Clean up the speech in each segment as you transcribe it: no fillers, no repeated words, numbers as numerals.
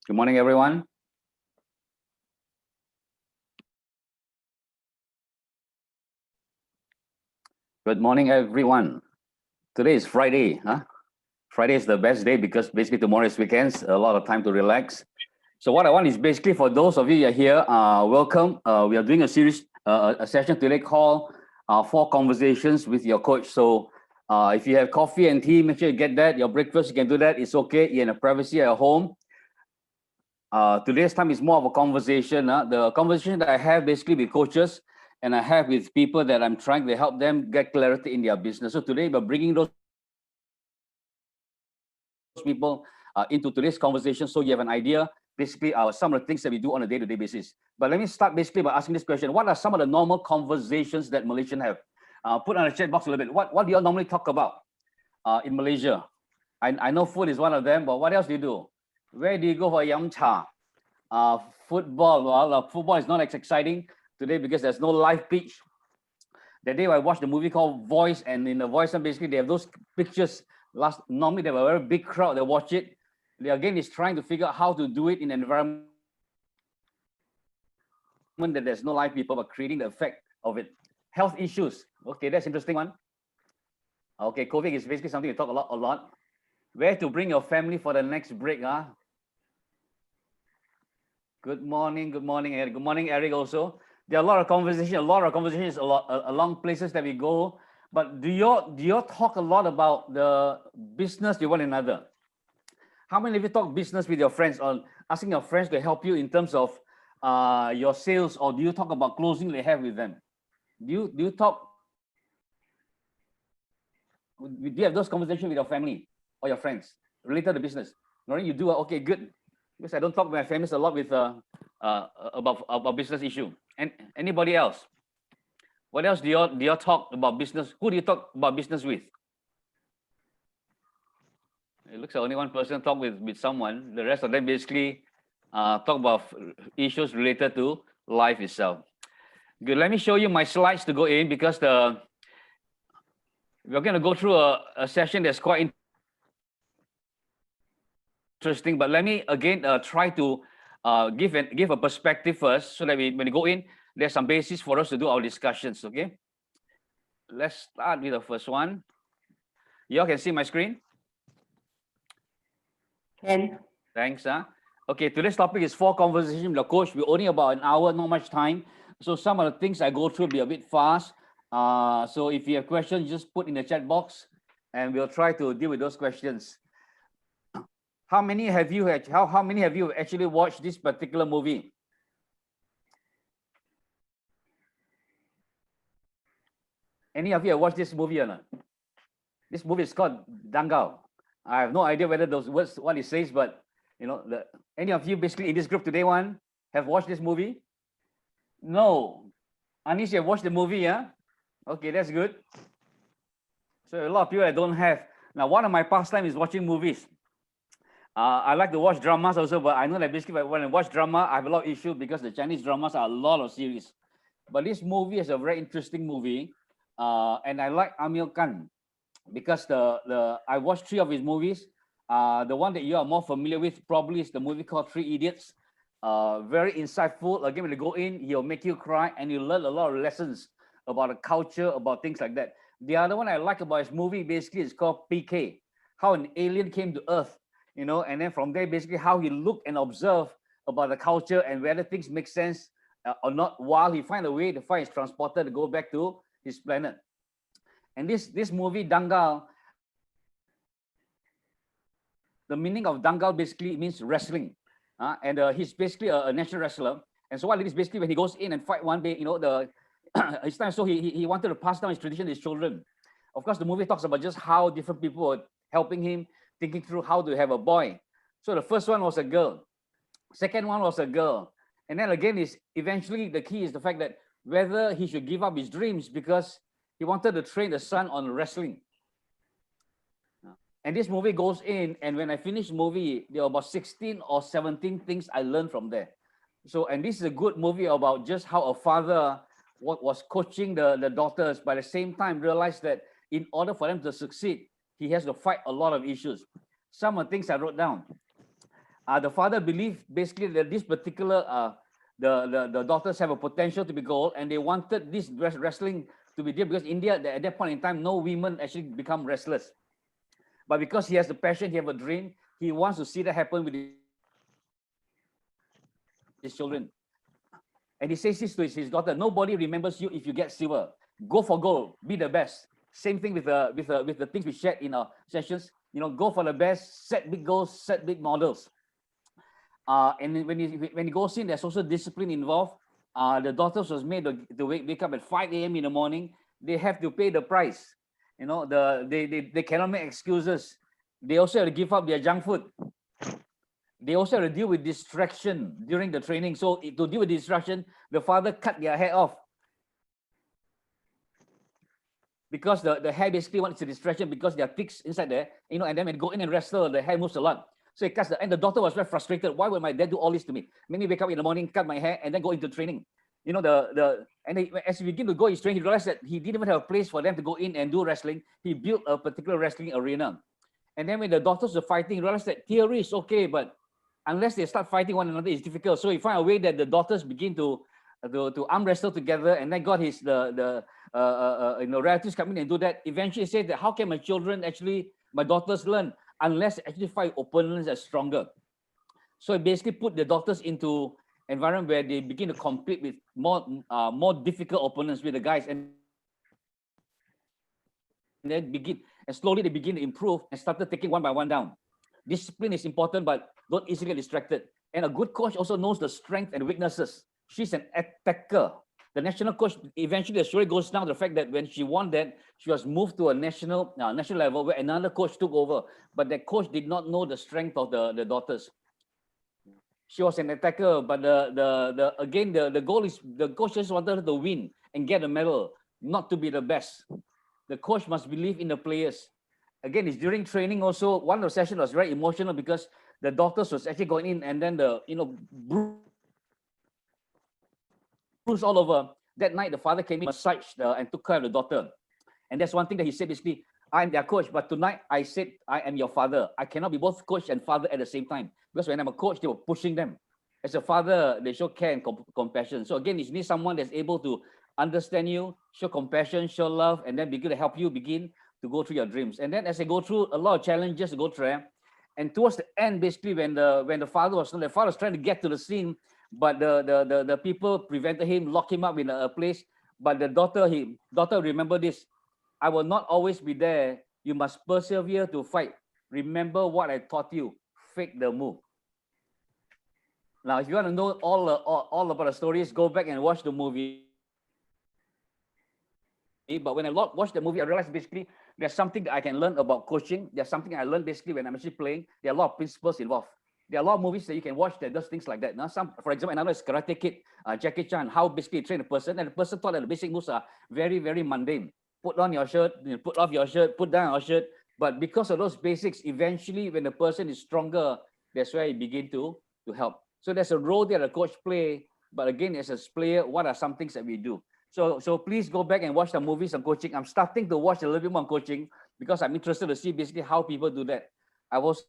Good morning, everyone. Good morning, everyone. Today is Friday. Friday is the best day because basically tomorrow is weekends, a lot of time to relax. So what I want is basically for those of you who are here, welcome. We are doing a series, a session today called 4 Conversations with Your Coach. So if you have coffee and tea, make sure you get that. Your breakfast, you can do that. It's okay in the privacy at home. Today's time is more of a conversation. The conversation that I have basically with coaches and I have with people that I'm trying to help them get clarity in their business. So today we're bringing those people into today's conversation so you have an idea, basically some of the things that we do on a day-to-day basis. But let me start basically by asking this question. What are some of the normal conversations that Malaysians have? Put on the chat box a little bit. What do you all normally talk about in Malaysia? I know food is one of them, but what else do you do? Where do you go for yam cha? Football, well, football is not as exciting today because there's no live pitch. That day I watched the movie called Voice, and in the Voice, basically they have those pictures. Normally they have a very big crowd that watch it. They again is trying to figure out how to do it in an environment that there's no live people, but creating the effect of it. Health issues. Okay, that's interesting one. Okay, COVID is basically something we talk a lot. Where to bring your family for the next break, Good morning, Eric. Good morning, Eric. Also, there are a lot of conversations, along places that we go. But do you talk a lot about the business with one another? How many of you talk business with your friends, or asking your friends to help you in terms of your sales, or do you talk about closing they have with them? Do you talk? Do you have those conversations with your family or your friends related to business? No, you do. Okay, good. Because I don't talk with my families a lot with about business issue. And anybody else? What else do you talk about business? Who do you talk about business with? It looks like only one person talk with someone. The rest of them basically talk about issues related to life itself. Good. Let me show you my slides to go in because we're going to go through a session that's quite interesting. But let me again try to give a perspective first, so that when we go in, there's some basis for us to do our discussions. Okay. Let's start with the first one. You all can see my screen? Can. Thanks. Okay, today's topic is 4 Conversations with the Coach. We're only about an hour, not much time. So some of the things I go through will be a bit fast. So if you have questions, just put in the chat box and we'll try to deal with those questions. How many have you actually watched this particular movie? Any of you have watched this movie or not? This movie is called Dangal. I have no idea whether those words what it says, but any of you basically in this group today have watched this movie? No. Anish, you have watched the movie, yeah? Okay, that's good. So a lot of people I don't have. Now, one of my pastime is watching movies. I like to watch dramas also, but I know that basically when I watch drama, I have a lot of issues because the Chinese dramas are a lot of series. But this movie is a very interesting movie, and I like Amir Khan because I watched 3 of his movies. The one that you are more familiar with probably is the movie called 3 Idiots. Very insightful. Again, when you go in, he'll make you cry and you learn a lot of lessons about the culture, about things like that. The other one I like about his movie basically is called PK, how an alien came to Earth, and then from there basically how he looked and observed about the culture and whether things make sense or not, while he find a way to find his transporter to go back to his planet. And this movie Dangal, the meaning of Dangal basically means wrestling, and he's basically a national wrestler. And so what it is basically when he goes in and fight one day, it's time. So he wanted to pass down his tradition to his children. Of course, the movie talks about just how different people were helping him, thinking through how to have a boy. So the first one was a girl, second one was a girl, and then again is eventually the key is the fact that whether he should give up his dreams because he wanted to train the son on wrestling. And this movie goes in, and when I finish the movie, there are about 16 or 17 things I learned from there. So, and this is a good movie about just how a father was coaching the daughters, but at the same time realized that in order for them to succeed, he has to fight a lot of issues. Some of the things I wrote down. the father believed basically that this particular the daughters have a potential to be gold, and they wanted this wrestling to be there because India at that point in time, no women actually become wrestlers. But because he has the passion, he has a dream, he wants to see that happen with his children. And he says this to his daughter: nobody remembers you if you get silver. Go for gold, be the best. Same thing with the things we shared in our sessions. You know, go for the best, set big goals, set big models. And when he goes in, there's also discipline involved. The daughters was made to wake up at 5 a.m. in the morning. They have to pay the price. You know, they cannot make excuses. They also have to give up their junk food. They also have to deal with distraction during the training. So to deal with distraction, the father cut their hair off. Because the hair basically wants a distraction because they are fixed inside there, you know, and then when they go in and wrestle, the hair moves a lot. So it cuts and the daughter was very frustrated. Why would my dad do all this to me? Make me wake up in the morning, cut my hair, and then go into training. You know, as he began to go his training, he realized that he didn't even have a place for them to go in and do wrestling. He built a particular wrestling arena. And then when the daughters were fighting, he realized that theory is okay, but unless they start fighting one another, it's difficult. So he found a way that the daughters begin to arm wrestle together, and then got his relatives come in and do that. Eventually, he said that how can my daughters learn unless they actually fight opponents that are stronger? So he basically put the daughters into environment where they begin to compete with more difficult opponents with the guys, and then slowly they begin to improve and started taking one by one down. Discipline is important, but don't easily get distracted. And a good coach also knows the strength and weaknesses. She's an attacker. The national coach, eventually the story goes down to the fact that when she won that, she was moved to a national level where another coach took over. But that coach did not know the strength of the daughters. She was an attacker, but the goal is the coach just wanted her to win and get a medal, not to be the best. The coach must believe in the players. Again, it's during training also. One of the sessions was very emotional because the daughters was actually going in and then bruise all over. That night, the father came in, massaged and took care of the daughter. And that's one thing that he said basically, I'm their coach, but tonight I said, I am your father. I cannot be both coach and father at the same time. Because when I'm a coach, they were pushing them. As a father, they show care and compassion. So again, you need someone that's able to understand you, show compassion, show love, and then begin to help you begin to go through your dreams. And then as they go through a lot of challenges to go through, and towards the end, basically, when the father was trying to get to the scene, but the people prevented him, locked him up in a place. But the daughter remember this: I will not always be there. You must persevere to fight. Remember what I taught you. Fake the move. Now, if you want to know all about the stories, go back and watch the movie. But when I watched the movie, I realized basically there's something that I can learn about coaching. There's something I learned basically when I'm actually playing. There are a lot of principles involved. There are a lot of movies that you can watch that does things like that. Now, for example, another is Karate Kid, Jackie Chan, how basically you train a person, and the person thought that the basic moves are very, very mundane. Put on your shirt, put off your shirt, put down your shirt. But because of those basics, eventually when the person is stronger, that's where you begin to help. So there's a role that a coach play. But again, as a player, what are some things that we do? So please go back and watch the movies on coaching. I'm starting to watch a little bit more on coaching because I'm interested to see basically how people do that. I was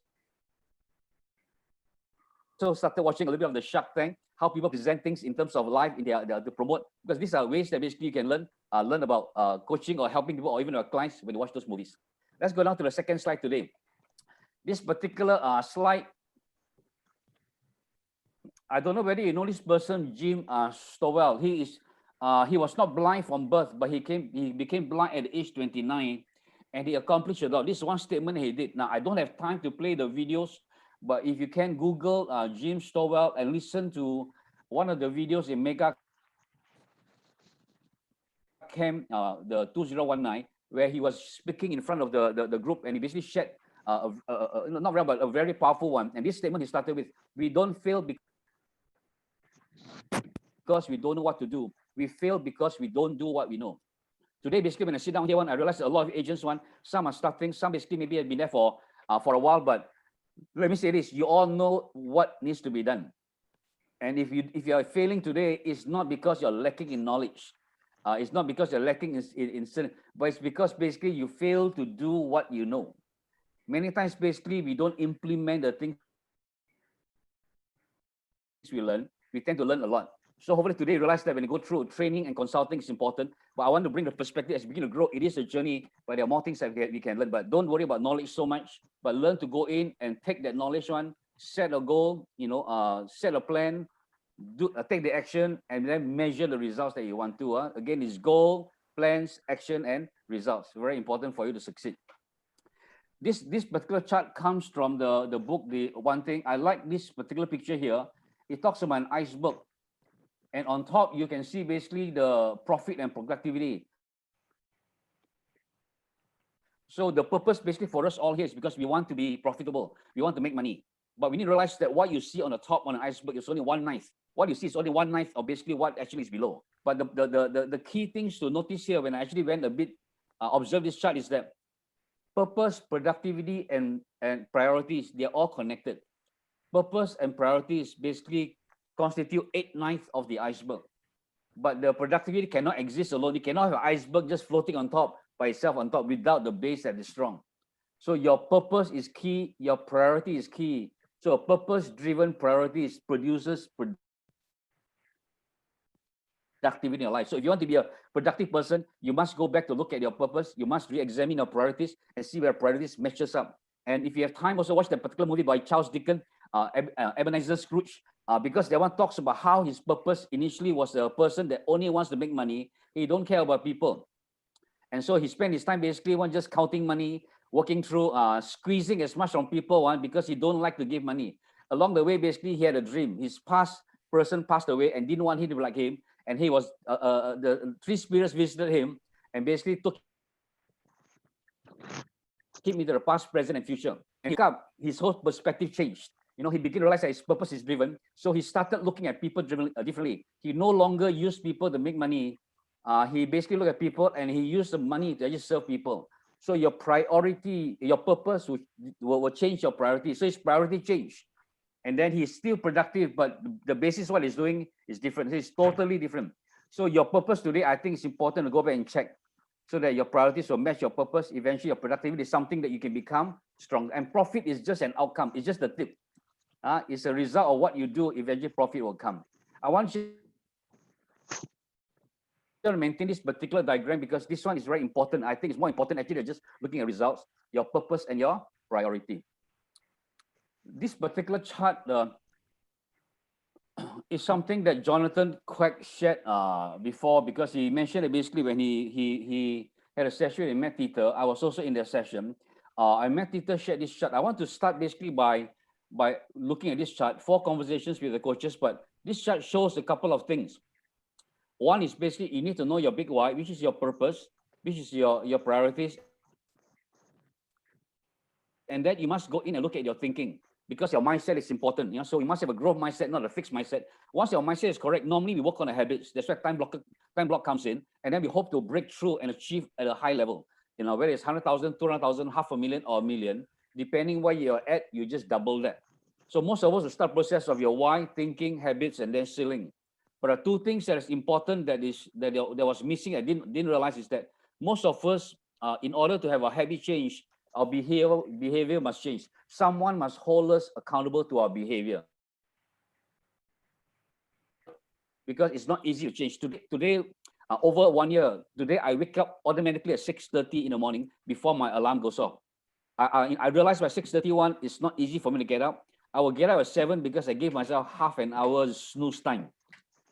also started watching a little bit of the Shark Tank, how people present things in terms of life in their to promote, because these are ways that basically you can learn about coaching or helping people or even our clients when you watch those movies. Let's go down to the second slide today. This particular slide, I don't know whether you know this person, Jim Stowell. He was not blind from birth, but he became blind at age 29, and he accomplished a lot. This is one statement he did. Now, I don't have time to play the videos, but if you can Google Jim Stowell and listen to one of the videos in Mega Camp, the 2019, where he was speaking in front of the group, and he basically shared not real, but a very powerful one. And this statement he started with: we don't fail because we don't know what to do. We fail because we don't do what we know. Today, basically, when I sit down here, I realize a lot of agents, some are starting, some basically maybe have been there for a while, but let me say this: you all know what needs to be done. And if you are failing today, it's not because you're lacking in knowledge. It's not because you're lacking in but it's because basically you fail to do what you know. Many times, basically, we don't implement the things we learn, we tend to learn a lot. So hopefully today you realize that when you go through training and consulting is important, but I want to bring the perspective as you begin to grow. It is a journey, but there are more things that we can learn. But don't worry about knowledge so much, but learn to go in and take that knowledge one, set a goal, set a plan, take the action, and then measure the results that you want to. Again, it's goal, plans, action, and results. Very important for you to succeed. This particular chart comes from the book, The One Thing. I like this particular picture here. It talks about an iceberg. And on top, you can see basically the profit and productivity. So the purpose basically for us all here is because we want to be profitable. We want to make money. But we need to realize that what you see on the top on an iceberg is only 1/9. What you see is only 1/9 of basically what actually is below. But the key things to notice here when I actually went a bit, observe this chart is that purpose, productivity, and priorities, they're all connected. Purpose and priorities basically constitute 8/9 of the iceberg. But the productivity cannot exist alone. You cannot have an iceberg just floating on top by itself on top without the base that is strong. So your purpose is key, your priority is key. So a purpose-driven priorities produces productivity in your life. So if you want to be a productive person, you must go back to look at your purpose. You must re-examine your priorities and see where priorities matches up. And if you have time, also watch that particular movie by Charles Dickens, Ebenezer Scrooge, because that one talks about how his purpose initially was a person that only wants to make money. He don't care about people. And so he spent his time basically just counting money, working through, squeezing as much from people because he don't like to give money. Along the way, basically, he had a dream. His past person passed away and didn't want him to be like him. And he was, the three spirits visited him and basically took him into the past, present, and future. And his whole perspective changed. He began to realize that his purpose is driven. So he started looking at people differently. He no longer used people to make money. He basically looked at people and he used the money to just serve people. So your priority, your purpose will change your priority. So his priority changed. And then he's still productive, but the basis what he's doing is different. It's totally different. So your purpose today, I think it's important to go back and check so that your priorities will match your purpose. Eventually, your productivity is something that you can become strong. And profit is just an outcome. It's just the tip. It's a result of what you do. Eventually, profit will come. I want you to maintain this particular diagram because this one is very important. I think it's more important actually than just looking at results, your purpose and your priority. This particular chart is something that Jonathan Quack shared before because he mentioned that basically when he had a session in Matt Teeter, I was also in that session. And Matt Teeter shared this chart. I want to start basically by looking at this chart, 4 conversations with the coaches, but this chart shows a couple of things. One is basically you need to know your big why, which is your purpose, which is your priorities. And then you must go in and look at your thinking because your mindset is important. So you must have a growth mindset, not a fixed mindset. Once your mindset is correct, normally we work on the habits. That's why time block comes in. And then we hope to break through and achieve at a high level. Whether it's 100,000, 200,000, 500,000 or $1 million, depending where you're at, you just double that. So most of us will start process of your why, thinking, habits, and then sealing. But there are 2 things that is important that was missing. I didn't realize is that most of us, in order to have a habit change, our behavior must change. Someone must hold us accountable to our behavior. Because it's not easy to change. Today, over 1 year, today I wake up automatically at 6:30 in the morning before my alarm goes off. I realized by 6:31, it's not easy for me to get up. I will get up at 7 because I gave myself half an hour snooze time.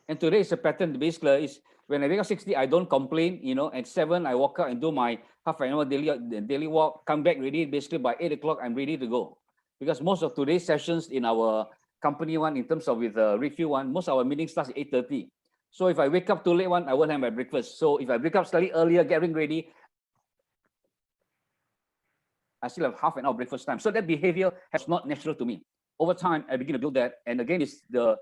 And today is a pattern. Basically, is when I wake up 6:30, I don't complain. At 7, I walk out and do my half an hour daily walk, come back ready. Basically, by 8 o'clock, I'm ready to go. Because most of today's sessions in our company one, in terms of with the review one, most of our meetings starts at 8:30. So if I wake up too late one, I won't have my breakfast. So if I wake up slightly earlier, getting ready, I still have half an hour breakfast time. So that behavior has not natural to me. Over time, I begin to build that. And again, it's the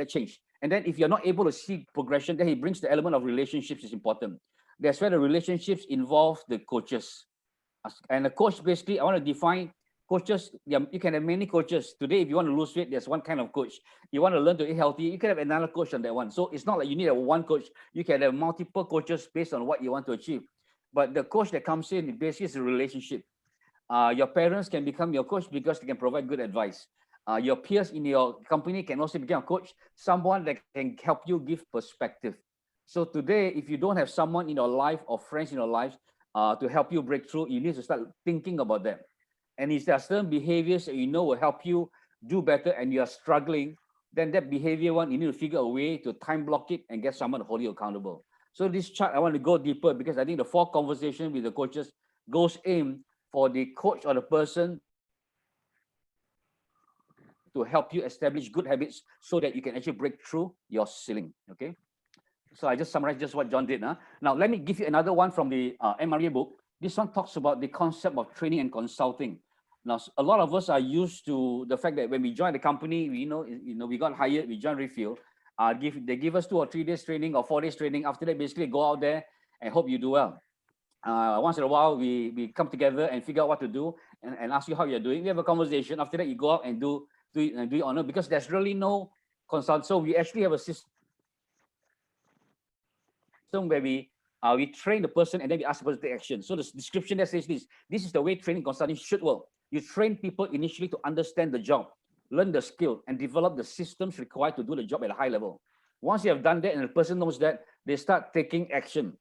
change. And then if you're not able to see progression, then he brings the element of relationships is important. That's where the relationships involve the coaches. And the coach, basically, I want to define coaches. You can have many coaches. Today, if you want to lose weight, there's one kind of coach. You want to learn to eat healthy, you can have another coach on that one. So it's not like you need one coach. You can have multiple coaches based on what you want to achieve. But the coach that comes in, basically is a relationship. Your parents can become your coach because they can provide good advice. Your peers in your company can also become a coach, someone that can help you give perspective. So today, if you don't have someone in your life or friends in your life to help you break through, you need to start thinking about them. And if there are certain behaviors that you know will help you do better and you are struggling, then that behavior one, you need to figure a way to time block it and get someone to hold you accountable. So this chart, I want to go deeper because I think the 4 conversations with the coaches goes in for the coach or the person to help you establish good habits so that you can actually break through your ceiling, okay? So I just summarized just what John did. Huh? Now, let me give you another one from the MRA book. This one talks about the concept of training and consulting. Now, a lot of us are used to the fact that when we join the company, we we got hired, we join Refill. They give us 2 or 3 days training or 4 days training. After that, basically go out there and hope you do well. Once in a while, we come together and figure out what to do and ask you how you're doing. We have a conversation. After that, you go out and do it on it because there's really no consult. So we actually have a system where we train the person and then we ask the person to take action. So the description that says this is the way training consulting should work. You train people initially to understand the job, learn the skill, and develop the systems required to do the job at a high level. Once you have done that and the person knows that, they start taking action.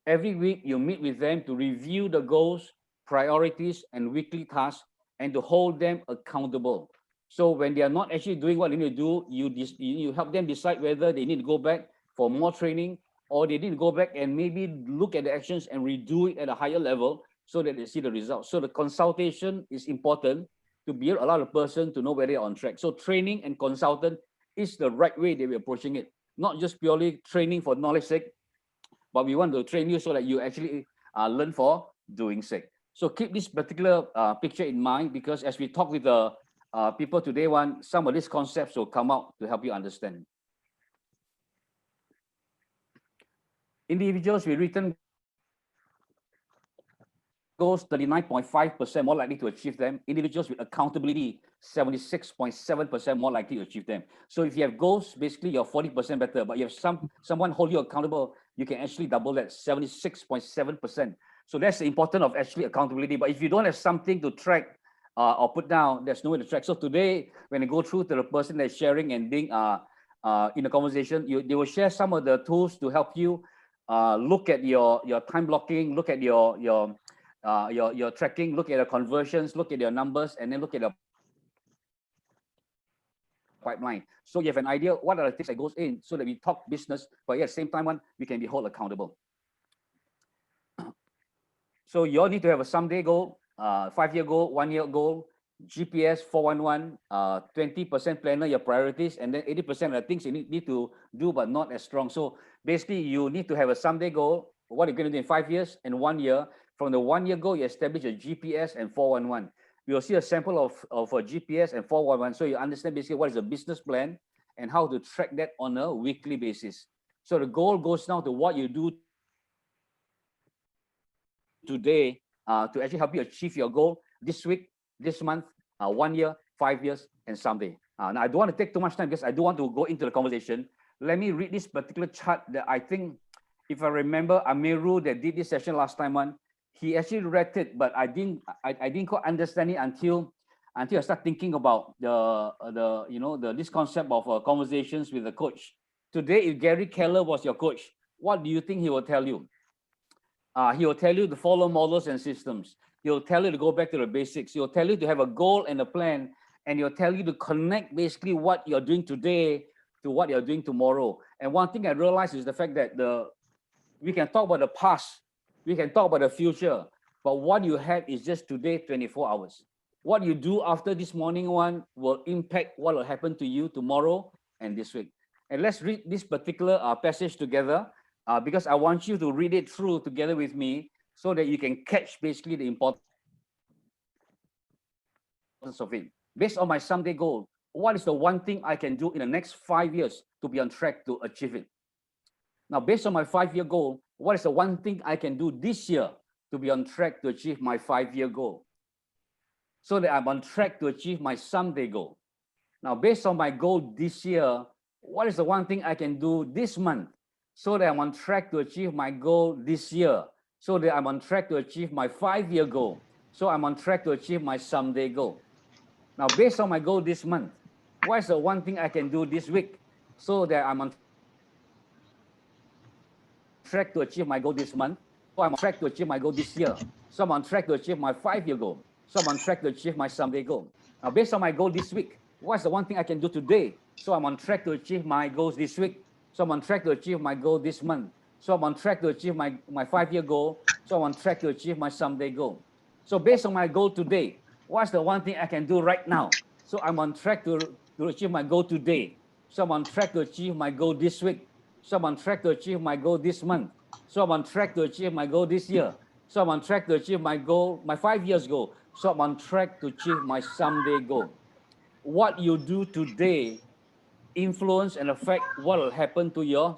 Every week, you meet with them to review the goals, priorities, and weekly tasks, and to hold them accountable. So when they are not actually doing what they need to do, you help them decide whether they need to go back for more training or they need to go back and maybe look at the actions and redo it at a higher level so that they see the results. So the consultation is important to be able to allow the person to know where they're on track. So training and consultant is the right way that we're approaching it, not just purely training for knowledge sake, but we want to train you so that you actually learn for doing sake. So keep this particular picture in mind because as we talk with the people today, some of these concepts will come out to help you understand. Individuals with written goals, 39.5% more likely to achieve them. Individuals with accountability, 76.7% more likely to achieve them. So if you have goals, basically you're 40% better, but you have someone hold you accountable, you can actually double that, 76.7%. So that's the importance of actually accountability. But if you don't have something to track or put down, there's no way to track. So today, when I go through to the person that's sharing and being in the conversation, they will share some of the tools to help you look at your time blocking, look at your tracking, look at your conversions, look at your numbers, and then look at your pipeline. So you have an idea what are the things that goes in so that we talk business, but at the same time, we can be held accountable. So you all need to have a someday goal, 5-year goal, 1-year goal, GPS 411, 20% planner, your priorities, and then 80% of the things you need to do, but not as strong. So basically, you need to have a someday goal, what you're going to do in 5 years and 1 year. From the 1-year goal, you establish a GPS and 411. You'll see a sample of a GPS and 411. So you understand basically what is a business plan and how to track that on a weekly basis. So the goal goes now to what you do today to actually help you achieve your goal this week, this month, 1 year, 5 years, and someday. Now, I don't want to take too much time because I do want to go into the conversation. Let me read this particular chart that I think, if I remember, Amiru that did this session last time he actually read it, but I didn't quite understand it until I start thinking about this concept of conversations with the coach. Today, if Gary Keller was your coach, what do you think he will tell you? He will tell you to follow models and systems. He'll tell you to go back to the basics. He'll tell you to have a goal and a plan, and he'll tell you to connect basically what you're doing today to what you're doing tomorrow. And one thing I realized is the fact that we can talk about the past, we can talk about the future, but what you have is just today, 24 hours. What you do after this morning one will impact what will happen to you tomorrow and this week. And let's read this particular passage together because I want you to read it through together with me so that you can catch basically the importance of it. Based on my someday goal, what is the one thing I can do in the next 5 years to be on track to achieve it? Now, based on my 5-year goal, what is the one thing I can do this year to be on track to achieve my 5-year goal? So that I'm on track to achieve my someday goal. Now, based on my goal this year, what is the one thing I can do this month so that I'm on track to achieve my goal this year? So that I'm on track to achieve my 5-year goal. So I'm on track to achieve my someday goal. Now, based on my goal this month, what is the one thing I can do this week so that I'm on track to achieve my goal this month? So I'm on track to achieve my goal this year. So I'm on track to achieve my 5-year goal. So I'm on track to achieve my someday goal. Now, based on my goal this week, what's the one thing I can do today? So I'm on track to achieve my goals this week. So I'm on track to achieve my goal this month. So I'm on track to achieve my 5-year goal. So I'm on track to achieve my someday goal. So based on my goal today, what's the one thing I can do right now? So I'm on track to achieve my goal today. So I'm on track to achieve my goal this week. So I'm on track to achieve my goal this month. So I'm on track to achieve my goal this year. So I'm on track to achieve my goal, my 5 years goal. So I'm on track to achieve my someday goal. What you do today influence and affect what will happen to your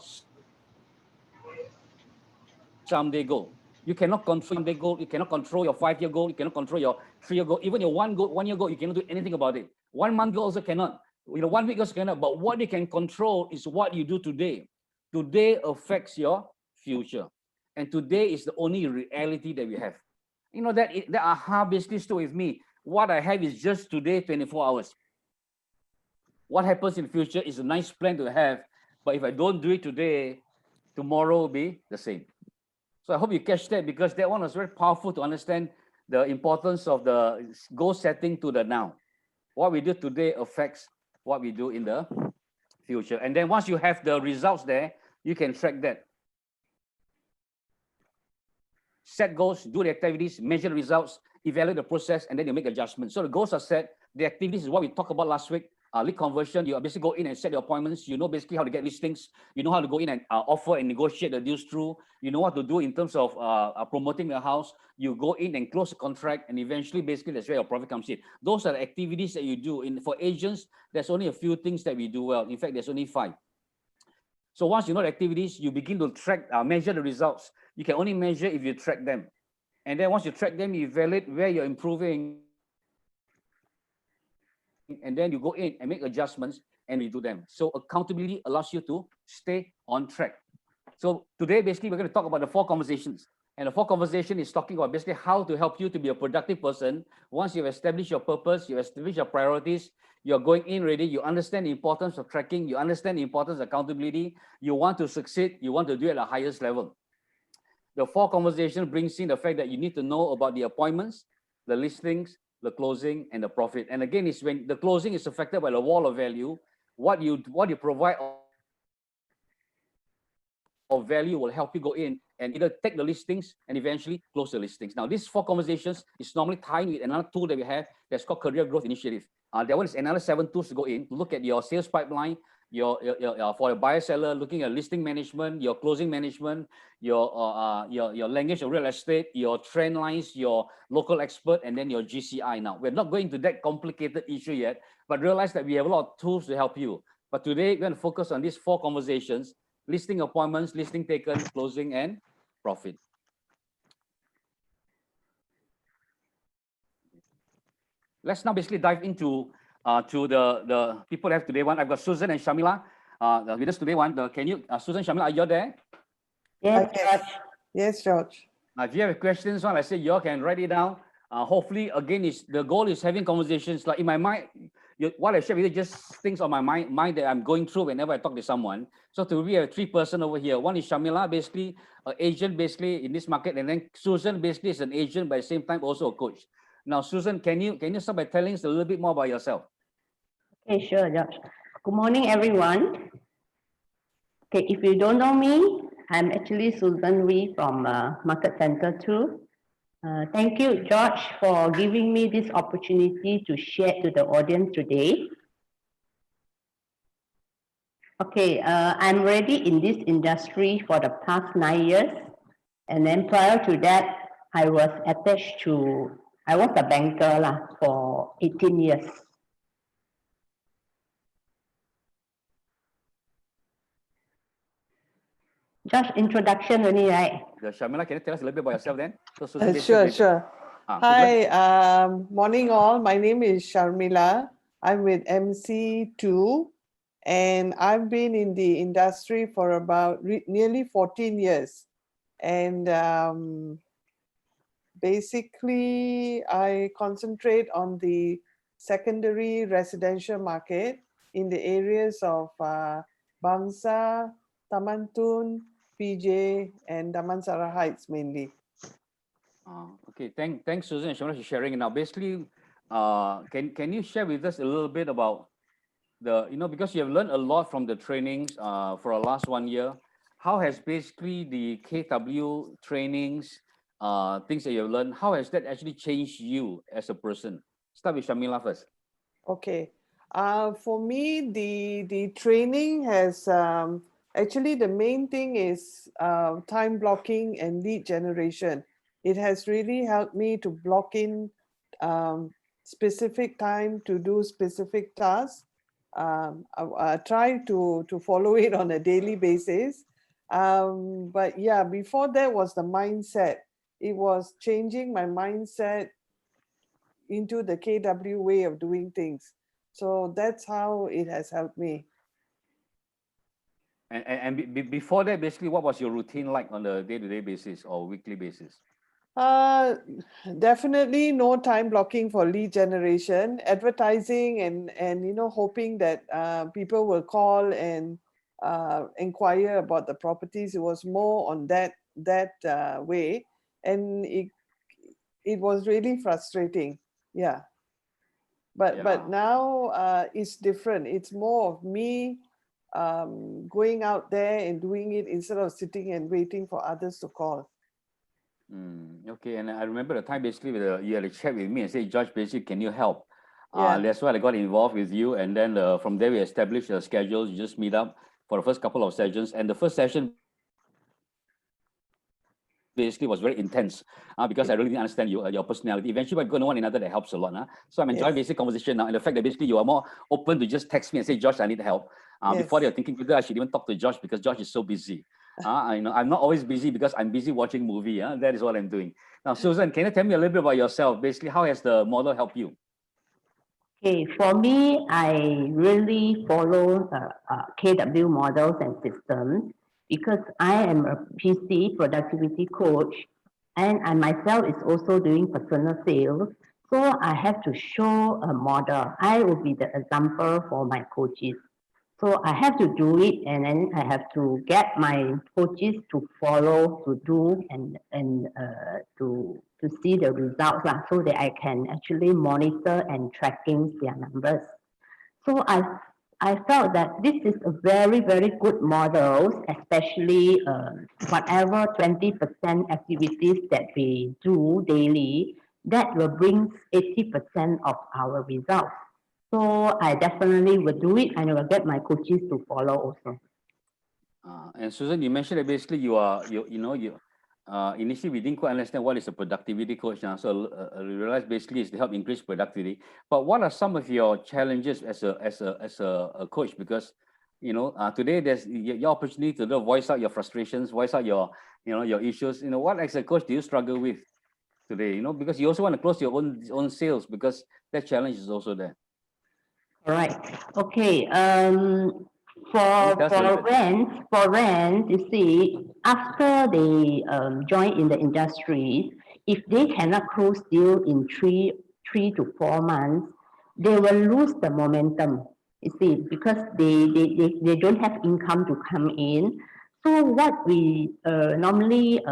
someday goal. You cannot control someday goal. You cannot control your 5-year goal. You cannot control your 3-year goal. Even your 1-year goal, you cannot do anything about it. 1 month goal also cannot. 1 week also cannot. But what you can control is what you do today. Today affects your future, and today is the only reality that we have. That aha basically stood with me. What I have is just today, 24 hours. What happens in the future is a nice plan to have, but if I don't do it today, tomorrow will be the same. So I hope you catch that, because that one was very powerful to understand the importance of the goal setting to the now. What we do today affects what we do in the future. And then once you have the results there, you can track that. Set goals, do the activities, measure the results, evaluate the process, and then you make adjustments. So the goals are set. The activities is what we talked about last week. Lead conversion, you basically go in and set your appointments. You know basically how to get listings. You know how to go in and offer and negotiate the deals through. You know what to do in terms of promoting the house. You go in and close the contract, and eventually basically that's where your profit comes in. Those are the activities that you do. For agents, there's only a few things that we do well. In fact, there's only 5. So once you know the activities, you begin to track, measure the results. You can only measure if you track them. And then once you track them, you evaluate where you're improving. And then you go in and make adjustments and you do them. So accountability allows you to stay on track. So today, basically, we're going to talk about the 4 conversations. And the 4 conversation is talking about basically how to help you to be a productive person. Once you've established your purpose, you've established your priorities, you're going in ready, you understand the importance of tracking, you understand the importance of accountability, you want to succeed, you want to do it at the highest level. The 4 conversation brings in the fact that you need to know about the appointments, the listings, the closing, and the profit. And again, it's when the closing is affected by the wall of value. What you provide of value will help you go in and either take the listings and eventually close the listings. Now, these 4 conversations is normally tied with another tool that we have that's called Career Growth Initiative. That one is another 7 tools to go in to look at your sales pipeline, your for a buyer seller, looking at listing management, your closing management, your language of real estate, your trend lines, your local expert, and then your GCI. Now, we're not going to that complicated issue yet, but realize that we have a lot of tools to help you. But today, we're going to focus on these 4 conversations: listing appointments, listing taken, closing, and profit. Let's now basically dive into to the people that have today one. I've got Susan and Shamila with us today one. Can you, Susan, Shamila, are you there? Yes, George. Yes, George. If you have questions, I say you all can write it down. Hopefully, again, the goal is having conversations. Like in my mind, what I share with you just things on my mind that I'm going through whenever I talk to someone. So we have 3 person over here. One is Shamila, basically an agent, basically in this market, and then Susan, basically is an agent, but at the same time also a coach. Now, Susan, can you start by telling us a little bit more about yourself? Okay, sure, George. Good morning, everyone. Okay, if you don't know me, I'm actually Susan Wee from Market Center 2. Thank you, George, for giving me this opportunity to share to the audience today. Okay, I'm already in this industry for the past 9 years. And then prior to that, I was a banker for 18 years. Just introduction only, right? Shamila, can you tell us a little bit about yourself then? So Susan, sure. Hi, morning all. My name is Sharmila. I'm with MC2, and I've been in the industry for about nearly 14 years. And basically, I concentrate on the secondary residential market in the areas of Bangsa, Taman Tun, PJ, and Damansara Heights mainly. Okay, thanks Susan and Shona for sharing. Now, basically, can you share with us a little bit about the, because you have learned a lot from the trainings for the last 1 year. How has basically the KW trainings, things that you have learned, how has that actually changed you as a person? Start with Shamila first. Okay. For me, the training has actually the main thing is time blocking and lead generation. It has really helped me to block in specific time to do specific tasks. I try to follow it on a daily basis. But yeah, before that was the mindset. It was changing my mindset into the KW way of doing things. So that's how it has helped me. Before that, basically, what was your routine like on a day-to-day basis or weekly basis? Definitely no time blocking for lead generation, advertising, and hoping that people will call and inquire about the properties. It was more on that way, and it was really frustrating. Yeah. But now it's different. It's more of me going out there and doing it instead of sitting and waiting for others to call. Okay, and I remember the time basically you had a chat with me and said, George, basically, can you help? Yeah. That's why I got involved with you, and then from there we established a schedule. You just meet up for the first couple of sessions, and the first session basically was very intense because I really didn't understand your personality. Eventually, we're going to one another, that helps a lot. So I'm enjoying basic conversation now, and the fact that basically you are more open to just text me and say, Josh, I need help. Before they're thinking whether I should even talk to Josh because Josh is so busy. I'm not always busy because I'm busy watching movie. That is what I'm doing. Now, Susan, can you tell me a little bit about yourself? Basically, how has the model helped you? Okay, for me, I really follow KW models and systems because I am a PC productivity coach, and I myself is also doing personal sales. So I have to show a model. I will be the example for my coaches. So I have to do it, and then I have to get my coaches to follow, to do, and to see the results so that I can actually monitor and tracking their numbers. So I felt that this is a very good model, especially whatever 20% activities that we do daily, that will bring 80% of our results. So I definitely will do it, and I will get my coaches to follow also. And Susan, you mentioned that basically initially we didn't quite understand what is a productivity coach now. So we realized basically it's to help increase productivity. But what are some of your challenges as a coach? Because today there's your opportunity to voice out your frustrations, voice out your issues. What as a coach do you struggle with today? Because you also want to close your own sales, because that challenge is also there. All right. Okay. For rent, you see, after they join in the industry, if they cannot close deal in three to 4 months, they will lose the momentum. You see, because they don't have income to come in. So what we normally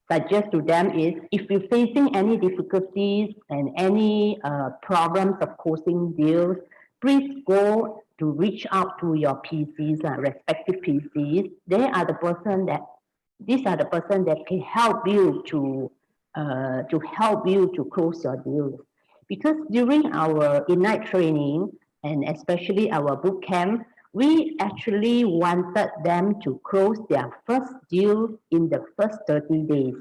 suggest to them is, if you're facing any difficulties and any problems of closing deals, please go to reach out to your PCs, respective PCs. These are the person that can help you to close your deals. Because during our Ignite training, and especially our boot camp, we actually wanted them to close their first deal in the first 30 days.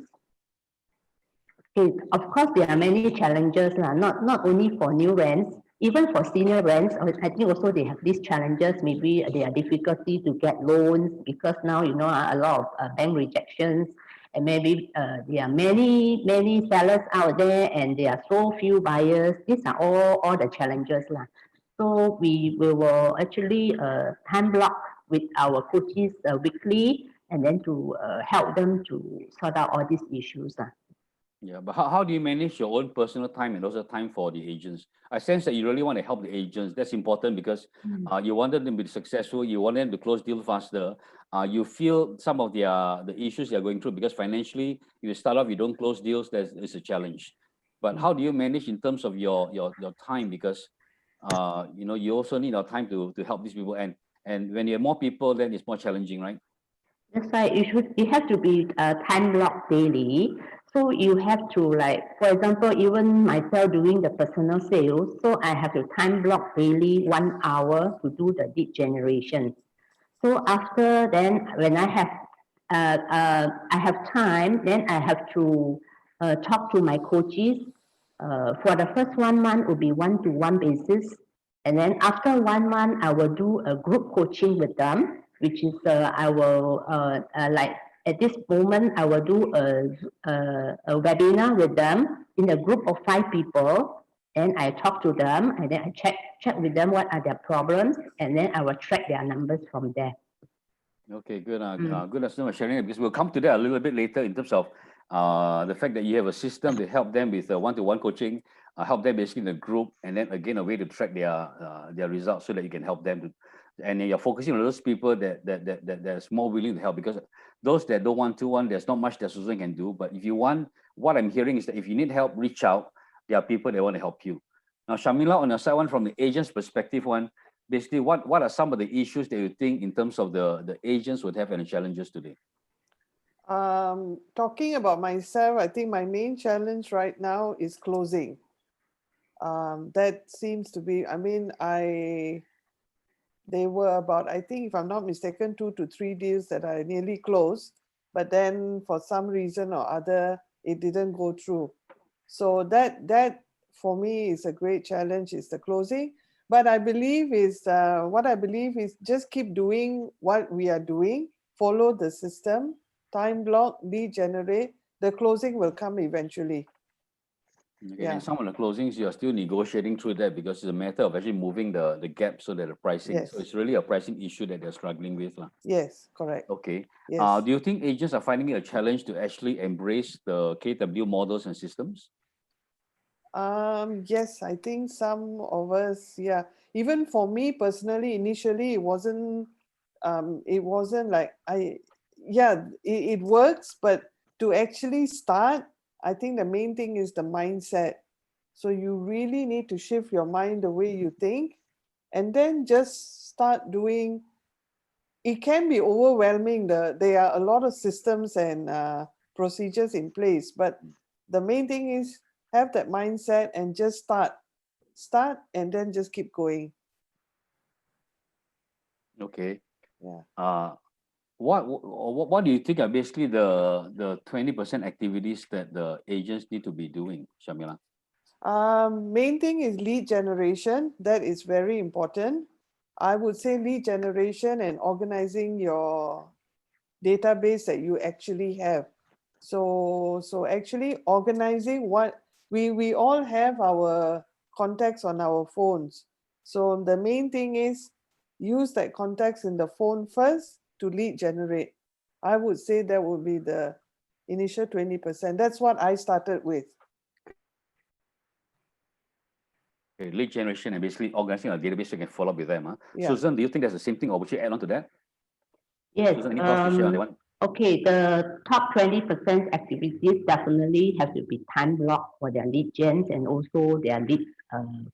Okay, of course, there are many challenges, not only for new rents, even for senior rents. I think also they have these challenges. Maybe there are difficulty to get loans because now, a lot of bank rejections, and maybe there are many sellers out there and there are so few buyers. These are all the challenges. So we will actually time block with our coaches weekly, and then to help them to sort out all these issues. Yeah, but how do you manage your own personal time and also time for the agents? I sense that you really want to help the agents. That's important because you want them to be successful. You want them to close deal faster. You feel some of the issues they're going through because financially, if you start off, you don't close deals, there's a challenge. But how do you manage in terms of your time? Because you know, you also need our time to help these people. And when you have more people, then it's more challenging, right? That's why it has to be time block daily. So you have to, like, for example, even myself doing the personal sales, so I have to time block daily 1 hour to do the lead generation. So after then, when I have time, then I have to talk to my coaches. For the first 1 month will be one-to-one basis, and then after 1 month, I will do a group coaching with them, which is I will like at this moment I will do a webinar with them in a group of 5 people. And I talk to them, and then I check with them what are their problems, and then I will track their numbers from there. Okay, good. Good as for sharing it because we'll come to that a little bit later in terms of the fact that you have a system to help them with one-to-one coaching, help them basically in the group, and then again a way to track their results so that you can help them to, and you're focusing on those people that's more willing to help because those that don't want to there's not much that Susan can do. But if you want, what I'm hearing is that if you need help, reach out. There are people that want to help you. Now, Shamila, on your side one from the agent's perspective one. Basically, what are some of the issues that you think in terms of the agents would have any challenges today? Talking about myself, I think my main challenge right now is closing. That seems to be, I mean, they were about, I think if I'm not mistaken, 2 to 3 deals that I nearly closed, but then for some reason or other, it didn't go through. So that for me is a great challenge, is the closing. But I believe is what I believe is just keep doing what we are doing, follow the system, time block, lead generate, the closing will come eventually. Okay, and some of the closings you are still negotiating through that because it's a matter of actually moving the gap so that the pricing. Yes. So it's really a pricing issue that they're struggling with. Yes, correct. Okay. Yes. Do you think agents are finding it a challenge to actually embrace the KW models and systems? Yes, I think some of us, yeah. Even for me personally, initially it wasn't like it works, but to actually start, I think the main thing is the mindset. So you really need to shift your mind the way you think, and then just start doing. It can be overwhelming. There are a lot of systems and procedures in place, but the main thing is have that mindset and just start and then just keep going. Okay. Yeah. What do you think are basically the 20% activities that the agents need to be doing, Shamila? Main thing is lead generation. That is very important. I would say lead generation and organizing your database that you actually have. So actually organizing what we all have our contacts on our phones. So the main thing is use that contacts in the phone first to lead generate. I would say that would be the initial 20%. That's what I started with. Okay, lead generation and basically organizing a database so you can follow up with them. Yeah. Susan, do you think that's the same thing or would you add on to that? Yes. Susan, any thoughts to share on that one? Okay, the top 20% activities definitely have to be time blocked for their lead gens and also their lead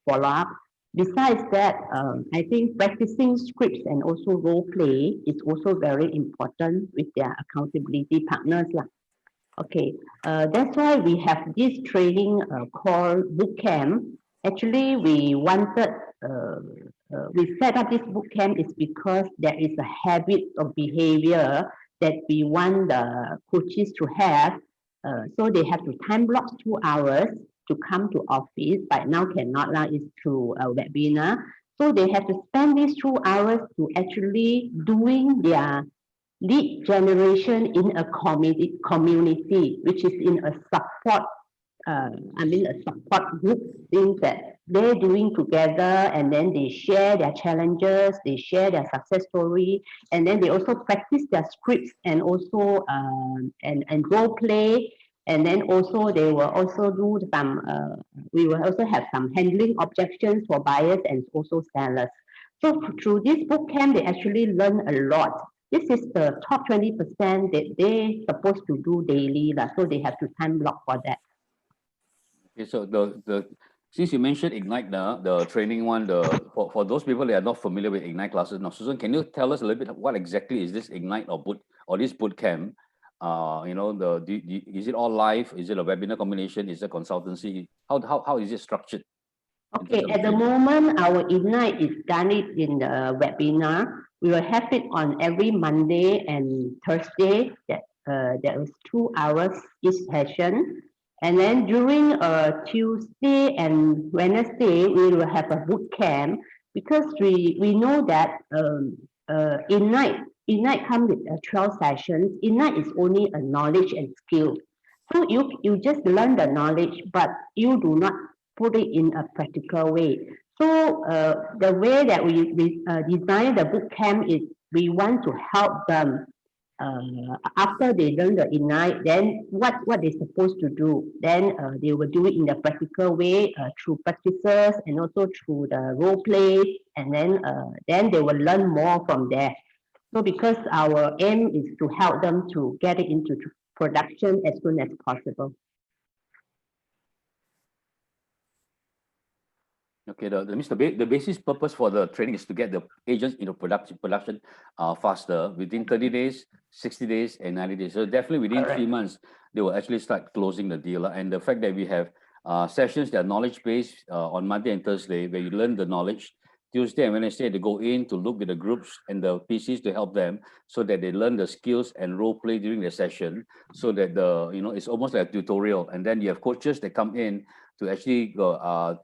follow-up. Besides that, I think practicing scripts and also role play is also very important with their accountability partners. Okay, that's why we have this training called bootcamp. Actually, we set up this bootcamp is because there is a habit of behavior that we want the coaches to have. So they have to time block 2 hours to come to office, but now cannot now is through a webinar. So they have to spend these 2 hours to actually doing their lead generation in a community, which is in a support, a support group, things that they're doing together, and then they share their challenges, they share their success story, and then they also practice their scripts and also and role play And then also they will also do some, we will also have some handling objections for buyers and also sellers. So through this boot camp, they actually learn a lot. This is the top 20% that they supposed to do daily, so they have to time block for that. Okay, so since you mentioned Ignite, the training one, for those people that are not familiar with Ignite classes, now Susan, can you tell us a little bit what exactly is this Ignite or this boot camp? Is it all live? Is it a webinar combination? Is it consultancy? How is it structured? Okay, at the moment, our Ignite is done it in the webinar. We will have it on every Monday and Thursday. There is 2 hours each session. And then during Tuesday and Wednesday, we will have a boot camp because we know that Ignite comes with 12 sessions. Ignite is only a knowledge and skill. So you just learn the knowledge, but you do not put it in a practical way. So the way that we design the boot camp is we want to help them after they learn the Ignite, then what they're supposed to do. Then they will do it in the practical way through practices and also through the role play, and then they will learn more from there. So because our aim is to help them to get it into production as soon as possible. Okay, the basis purpose for the training is to get the agents into production faster within 30 days, 60 days, and 90 days. So definitely within 3 months, they will actually start closing the deal. And the fact that we have sessions that are knowledge-based on Monday and Thursday, where you learn the knowledge. Tuesday and Wednesday, they go in to look with the groups and the PCs to help them so that they learn the skills and role play during the session, so that it's almost like a tutorial. And then you have coaches that come in to actually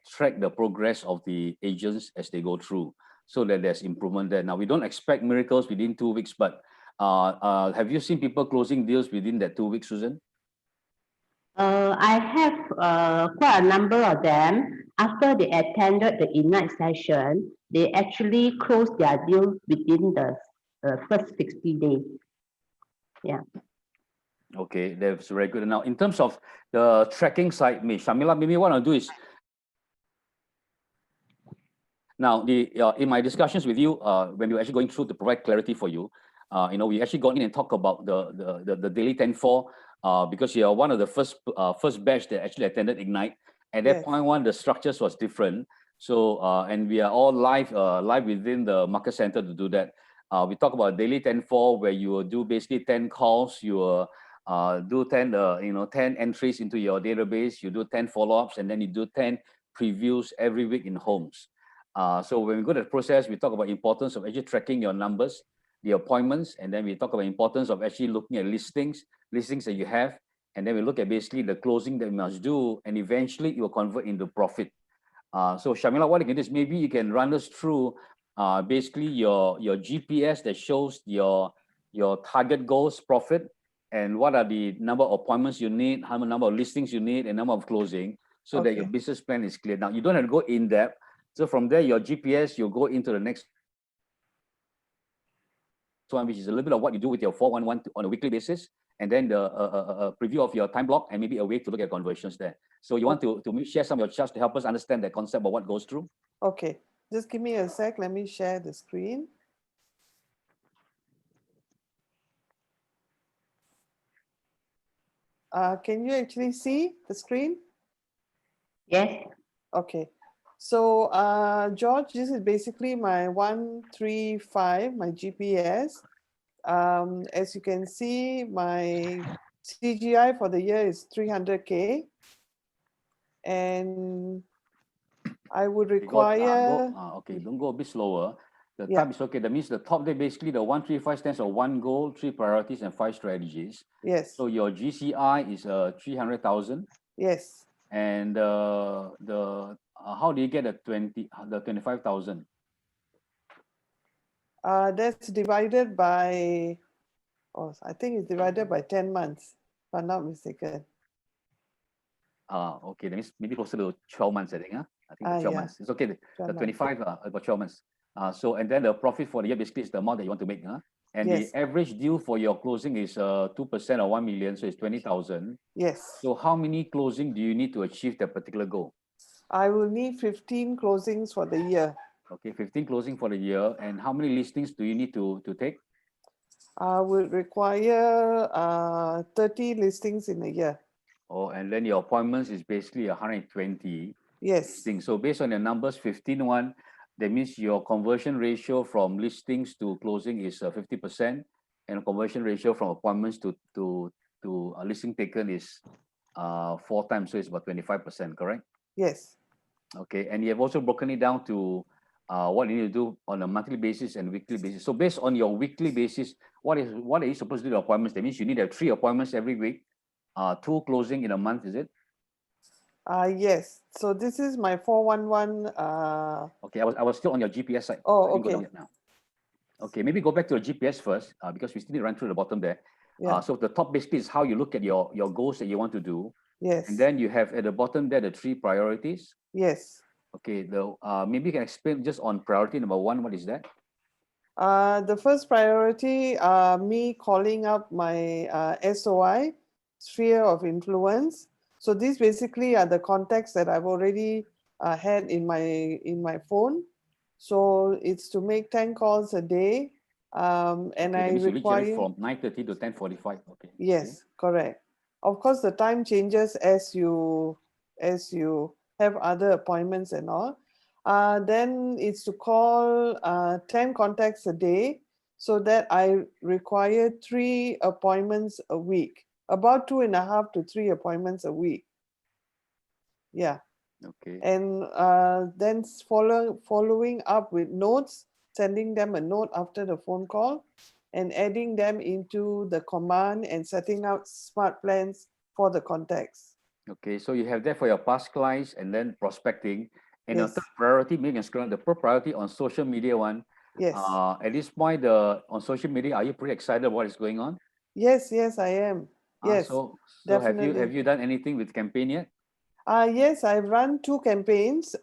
track the progress of the agents as they go through, so that there's improvement there. Now, we don't expect miracles within 2 weeks, but have you seen people closing deals within that 2 weeks, Susan? I have quite a number of them. After they attended the Ignite session, they actually closed their deal within the first 60 days. Yeah. Okay, that's very good. Now, in terms of the tracking side, Shamila, maybe what I'll do is, now in my discussions with you, when we were actually going through to provide clarity for you, we actually got in and talked about the daily 10-4, because you are one of the first batch that actually attended Ignite. At that point one, the structures was different. So and we are all live within the market center to do that. We talk about daily 10-4, where you will do basically 10 calls. You will do 10 entries into your database. You do 10 follow-ups, and then you do 10 previews every week in homes. So when we go to the process, we talk about importance of actually tracking your numbers, the appointments, and then we talk about importance of actually looking at listings that you have, and then we look at basically the closing that you must do, and eventually it will convert into profit. So Shamila, what you can do is maybe you can run us through basically your GPS that shows your target goals, profit, and what are the number of appointments you need, how many number of listings you need, and number of closing, so that your business plan is clear. Now, you don't have to go in depth. So from there, your GPS, you'll go into the next one, which is a little bit of what you do with your 411 on a weekly basis, and then the preview of your time block, and maybe a way to look at conversions there. So you want to share some of your charts to help us understand the concept of what goes through? Okay, just give me a sec. Let me share the screen. Can you actually see the screen? Yes. Okay. So, George, this is basically my 135, my GPS. As you can see, my CGI for the year is 300K. And I would require... Okay, don't go a bit slower. The type is okay. That means the top there, basically the 135 stands for 1 goal, 3 priorities, and 5 strategies. Yes. So your GCI is 300,000. Yes. And how do you get the 25,000? That's divided by, I think it's divided by 10 months, if I'm not mistaken. Okay, that means maybe closer to 12 months, I think. I think 12 months. It's okay. The 25 about 12 months. So, and then the profit for the year basically is the amount that you want to make. And Yes. the average due for your closing is 2% or 1 million, so it's 20,000. Yes. So how many closing do you need to achieve that particular goal? I will need 15 closings for the year. Okay, 15 closing for the year. And how many listings do you need to take? I will require 30 listings in a year. Oh, and then your appointments is basically 120 Yes. listings. So based on your numbers, 15:1, that means your conversion ratio from listings to closing is 50%, and conversion ratio from appointments to a listing taken is 4 times, so it's about 25%, correct? Yes. Okay, and you have also broken it down to what you need to do on a monthly basis and weekly basis. So based on your weekly basis, what are you supposed to do the appointments? That means you need to have 3 appointments every week, 2 closing in a month, is it? Yes. So this is my 411. Okay, I was still on your GPS side. Oh, I didn't go down okay. yet now. Okay, maybe go back to the GPS first, because we still need to run through the bottom there. Yeah. So the top basically is how you look at your goals that you want to do. Yes. And then you have at the bottom there the 3 priorities. Yes. Okay, maybe you can explain just on priority number 1, what is that? The first priority, me calling up my SOI, sphere of influence. So these basically are the contacts that I've already had in my phone. So it's to make 10 calls a day. And Okay, that I means you literally require, from 9:30 to 10:45. Okay. yes, correct. Of course, the time changes as you have other appointments and all. Then it's to call 10 contacts a day, so that I require 3 appointments a week, about 2.5 to 3 appointments a week. Yeah. Okay. And then following up with notes, sending them a note after the phone call, and adding them into the command and setting out smart plans for the contacts. Okay, so you have that for your past clients and then prospecting. And the Yes. third priority, maybe you can scroll down, the third priority on social media one. Yes. At this point, on social media, are you pretty excited about what is going on? Yes, I am. Yes, So definitely. have you done anything with campaign yet? Yes, I've run 2 campaigns.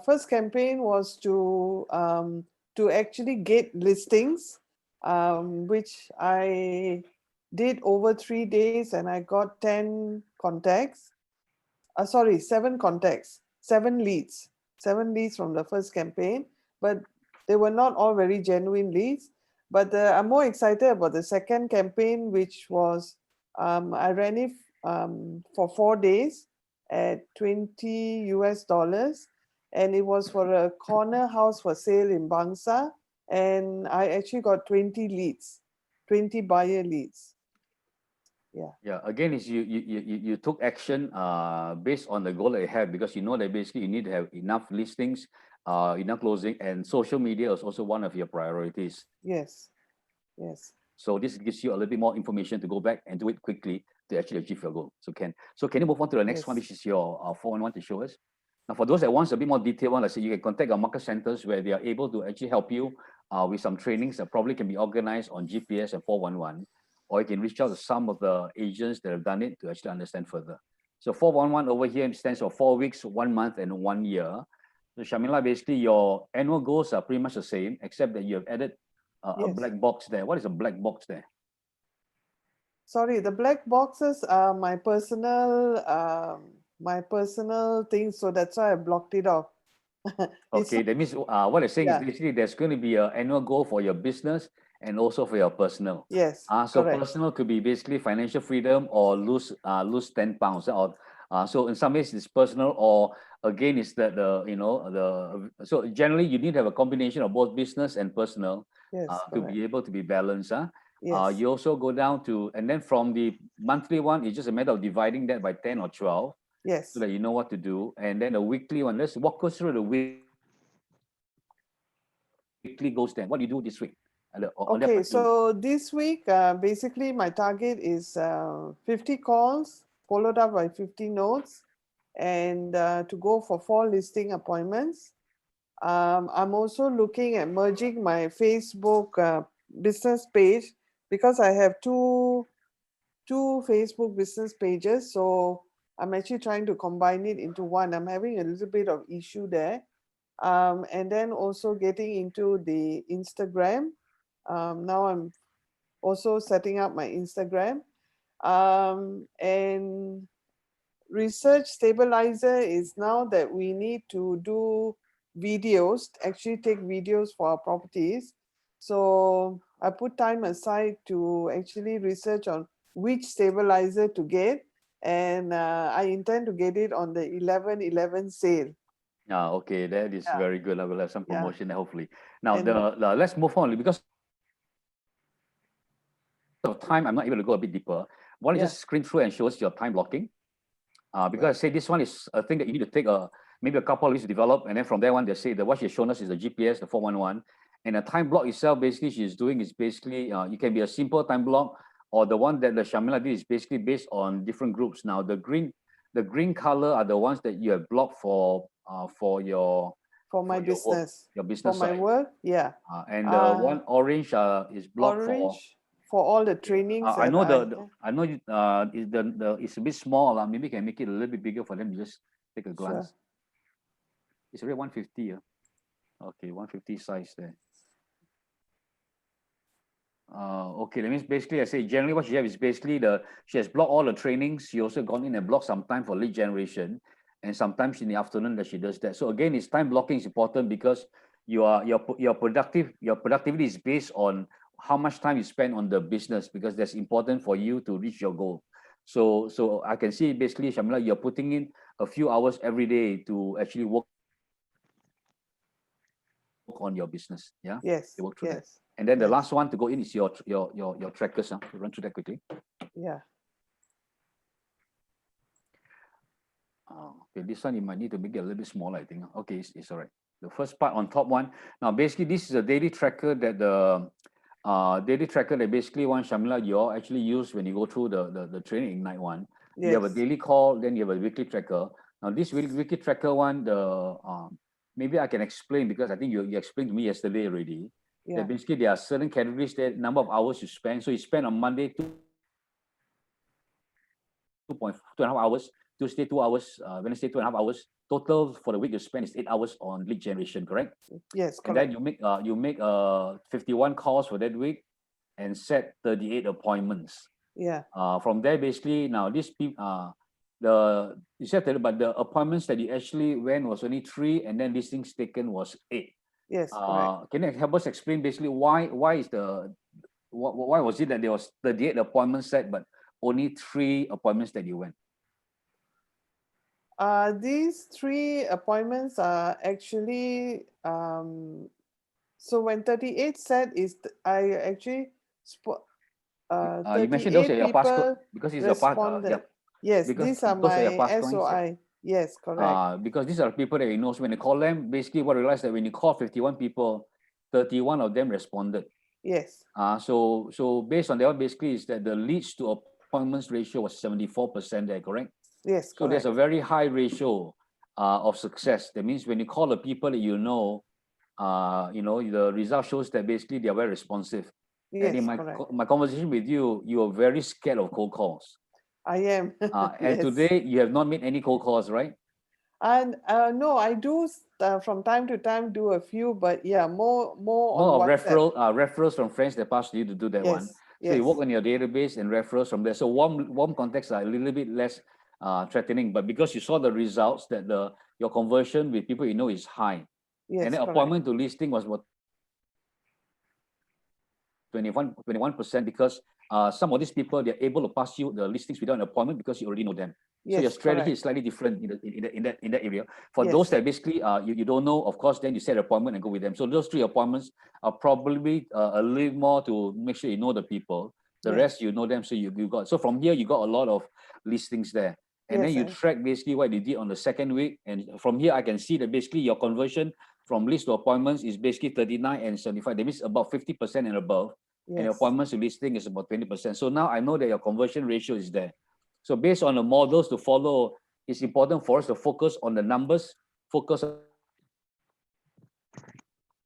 First campaign was to actually get listings, which I did over 3 days, and I got 10 contacts. Sorry, 7 contacts, 7 leads, 7 leads from the first campaign, but they were not all very genuine leads. But I'm more excited about the second campaign, which was I ran it for 4 days at $20, and it was for a corner house for sale in Bangsa, and I actually got 20 leads, 20 buyer leads. Yeah. Yeah, again, is you took action based on the goal that you have, because you know that basically you need to have enough listings, enough closing, and social media is also one of your priorities. Yes. Yes. So this gives you a little bit more information to go back and do it quickly to actually achieve your goal. So can you move on to the next one, Yes. which is your 411 to show us? Now, for those that wants a bit more detailed one, let's say you can contact our market centers where they are able to actually help you with some trainings that probably can be organized on GPS and 411, or you can reach out to some of the agents that have done it to actually understand further. So 411 over here stands for 4 weeks, 1 month, and 1 year. So Shamila, basically your annual goals are pretty much the same, except that you have added a Yes. black box there. What is a black box there? Sorry, the black boxes are my personal things, so that's why I blocked it off. It's Okay, that means what I'm saying is yeah. basically there's going to be an annual goal for your business and also for your personal. Yes, So correct. personal could be basically financial freedom or lose 10 pounds. Or so in some ways it's personal, or again it's that so generally you need to have a combination of both business and personal Yes, to correct. be able to be balanced. Yes. You also go down to, and then from the monthly one, it's just a matter of dividing that by 10 or 12 Yes. so that you know what to do. And then the weekly one, let's walk us through the weekly goals then. What do you do this week? Okay, so this week, basically my target is 50 calls followed up by 50 notes, and to go for 4 listing appointments. I'm also looking at merging my Facebook business page, because I have two Facebook business pages. So I'm actually trying to combine it into one. I'm having a little bit of issue there. And then also getting into the Instagram. Now I'm also setting up my Instagram. And research stabilizer is now that we need to do videos, actually take videos for our properties. So I put time aside to actually research on which stabilizer to get, and I intend to get it on the 11/11 sale. Okay, that is Yeah. very good. I will have some Yeah. promotion there, hopefully. Now, And- let's move on because of time, I'm not able to go a bit deeper. Why don't you Yeah. just screen through and show us your time blocking? Because I say this one is a thing that you need to take maybe a couple of weeks to develop, and then from there on, they say that what she's shown us is the GPS, the 411, and the time block itself, basically, she's doing is basically, you can be a simple time block, or the one that the Shamila did is basically based on different groups. Now, the green color are the ones that you have blocked for your for my your work, business, your for business my side. work, yeah. And the one orange is blocked for. Orange for all the trainings. I that know I I know it's a bit small. Maybe can make it a little bit bigger for them to just take a glance. Sure. It's already 150. Yeah. Okay, 150 size there. Okay, that means basically I say generally what she have is basically she has blocked all the trainings. She also gone in and blocked some time for lead generation, and sometimes in the afternoon that she does that. So again, it's time blocking is important because your productivity is based on how much time you spend on the business, because that's important for you to reach your goal. So I can see basically, Shamila, you're putting in a few hours every day to actually work on your business. Yeah. Yes. You work through that. Yes. And then the Yes. last one to go in is your trackers. To run through that quickly. Yeah. Okay, this one you might need to make it a little bit smaller, I think. Okay, it's all right. The first part on top one. Now, basically, this is a daily tracker that basically one, Shamila, you all actually use when you go through the training Ignite one. Yes. You have a daily call, then you have a weekly tracker. Now, this weekly tracker one, maybe I can explain, because I think you explained to me yesterday already. Yeah. That basically there are certain categories that number of hours you spend. So you spend on Monday 2.5 hours, Tuesday 2 hours, Wednesday 2.5 hours. Total for the week you spend is 8 hours on lead generation, correct? Yes, And correct. then you make 51 calls for that week and set 38 appointments. Yeah. From there, basically, now this people you said that, but the appointments that you actually went was only 3, and then listings taken was 8. Yes, correct. Can you help us explain basically why was it that there was 38 appointments set, but only 3 appointments that you went? These 3 appointments are actually so when 38 said is I actually You mentioned those are 38 your past people because it's your past. responded. Yeah, Yes, because these are those are your my past clients, yeah. SOI. Yes, correct. Because these are people that you know. So when you call them, basically what I realized that when you call 51 people, 31 of them responded. Yes. So based on that one, basically is that the leads to appointments ratio was 74% there, correct? Yes, So there's correct. a very high ratio of success. That means when you call the people that you know, the result shows that basically they are very responsive. And Yes, in correct. my conversation with you, you are very scared of cold calls. I am. And Yes. today you have not made any cold calls, right? And no, I do from time to time do a few, but yeah, more More on of WhatsApp. referrals from friends that passed you to do that one. Yes. So you Yes. work on your database and referrals from there. So warm contacts are a little bit less threatening, but because you saw the results that your conversion with people you know is high, Yes, and then correct. appointment to listing was what 21%, because some of these people, they're able to pass you the listings without an appointment because you already know them. So your Yes, strategy correct. is slightly different in that area. For Yes. those that basically you don't know, of course, then you set an appointment and go with them. So those 3 appointments are probably a little more to make sure you know the people. The Yes. rest you know them, so you got. So from here you got a lot of listings there, and then Yes, you track basically what you did on the second week. And from here I can see that basically your conversion from list to appointments is basically 39 and 75. That means about 50% and above. And Yes. appointments to listing is about 20%. So now I know that your conversion ratio is there. So based on the models to follow, it's important for us to focus on the numbers, focus on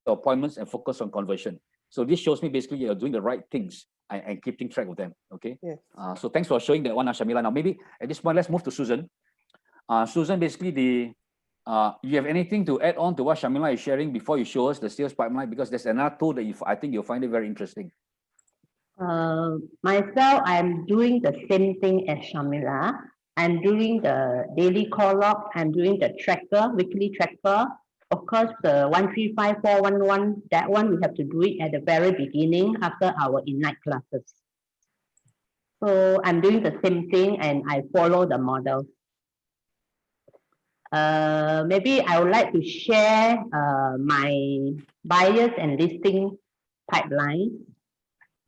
appointments, and focus on conversion. So this shows me basically you're doing the right things and keeping track of them. Okay. Yes. So thanks for showing that one, Shamila. Now maybe at this point let's move to Susan. Susan, basically you have anything to add on to what Shamila is sharing before you show us the sales pipeline, because there's another tool that I think you'll find it very interesting. Myself, I'm doing the same thing as Shamila. I'm doing the daily call log. I'm doing the tracker, weekly tracker. Of course, the 135411, that one we have to do it at the very beginning after our Ignite classes. So I'm doing the same thing and I follow the model. Maybe I would like to share my buyers and listing pipeline,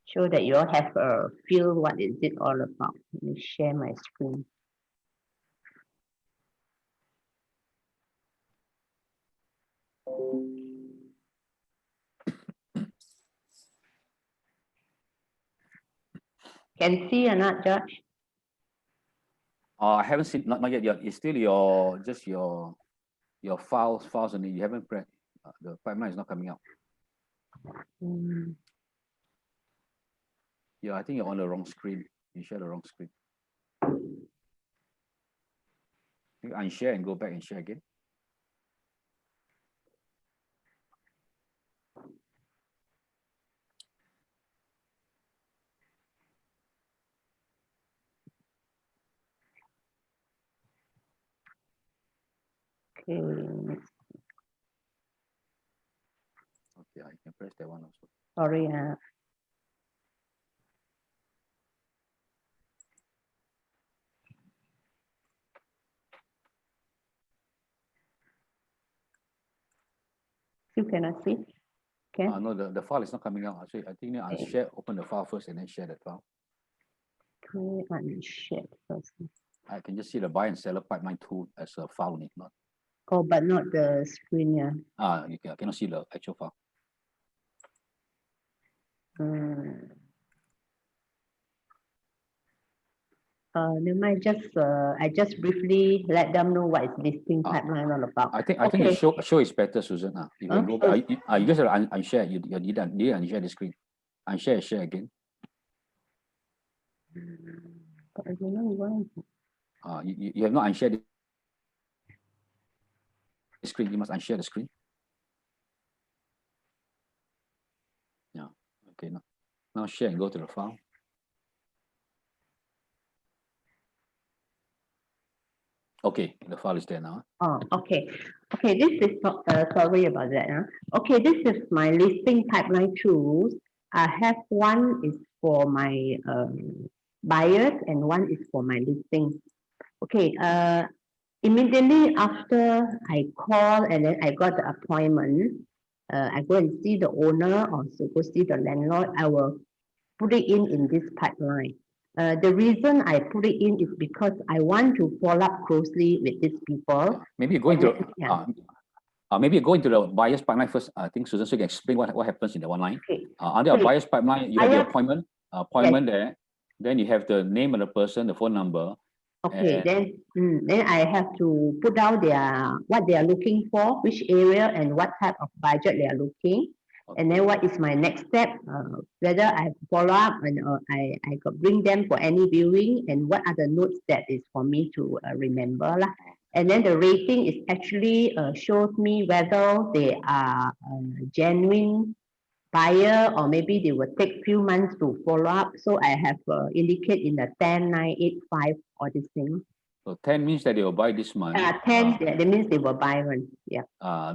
so that you all have a feel what is it all about. Let me share my screen. Can see or not, George? I haven't seen, not yet. It's still your files, and you haven't pressed. The pipeline is not coming out. Yeah, I think you're on the wrong screen. You share the wrong screen. You unshare and go back and share again. Okay. Okay, I can press that one also. Sorry. You cannot see. Okay. No, the file is not coming out. So I think I'll share, open the file first and then share that file. Okay, let me share first. I can just see the buyer and seller pipeline tool as a file only, not. Oh, but not the screen, yeah. I cannot see the actual file. Never mind, I just briefly let them know what is listing pipeline all about. I think the show is better, Susan. If you go back, you just have to unshare. You didn't unshare the screen. Unshare and share again. But I don't know why. You have not unshared the screen. You must unshare the screen. Yeah. Okay. Now share and go to the file. Okay, the file is there now. Oh, okay. Okay, this is sorry about that. Okay, this is my listing pipeline tools. I have one is for my buyers and one is for my listing. Okay, immediately after I call and then I got the appointment, I go and see the owner or so go see the landlord, I will put it in this pipeline. The reason I put it in is because I want to follow up closely with these people. Maybe you go into maybe you go into the buyer's pipeline first. I think Susan, so you can explain what happens in the one line. Okay. Under a buyer's pipeline, you have the appointment there. Then you have the name of the person, the phone number. Okay, then I have to put down what they are looking for, which area and what type of budget they are looking. Okay. And then what is my next step? Whether I follow up and I could bring them for any viewing, and what are the notes that is for me to remember lah. And then the rating is actually shows me whether they are genuine buyer or maybe they will take few months to follow up. So I have indicate in the 10, 9, 8, 5 or this thing. So 10 means that they will buy this month. 10, that means they will buy one. Yeah.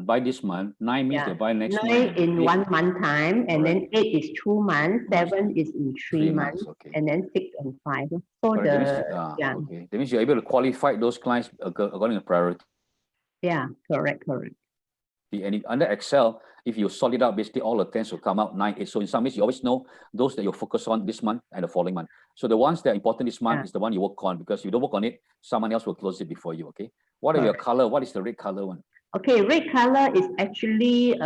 Buy this month. 9 means they buy next 9 month. in 1 month time, and then 8 is 2 months, 7 is in 3 months, okay. and then 6 and 5. So okay. That means you're able to qualify those clients according to priority. Yeah, correct. And under Excel, if you sort it out, basically all the 10s will come out 9, 8. So in some ways, you always know those that you focus on this month and the following month. So the ones that are important this month is the one you work on, because if you don't work on it, someone else will close it before you. Okay. What are your color? What is the red color one? Okay, red color is actually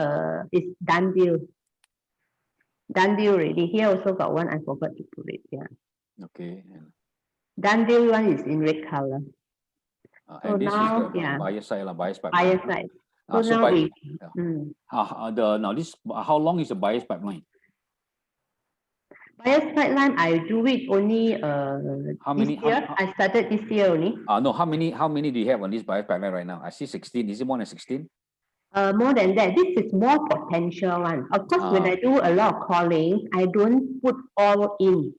is done deal. Done deal already. Here also got one. I forgot to put it. Yeah. Okay. Done deal one is in red color. And this is the buyer side, buyer's pipeline. Buyer side. So now how long is the buyer's pipeline? Buyer's pipeline, I do it only this year. I started this year only. No, how many do you have on this buyer's pipeline right now? I see 16. Is it more than 16? More than that, this is more potential one. Of course, when I do a lot of calling, I don't put all in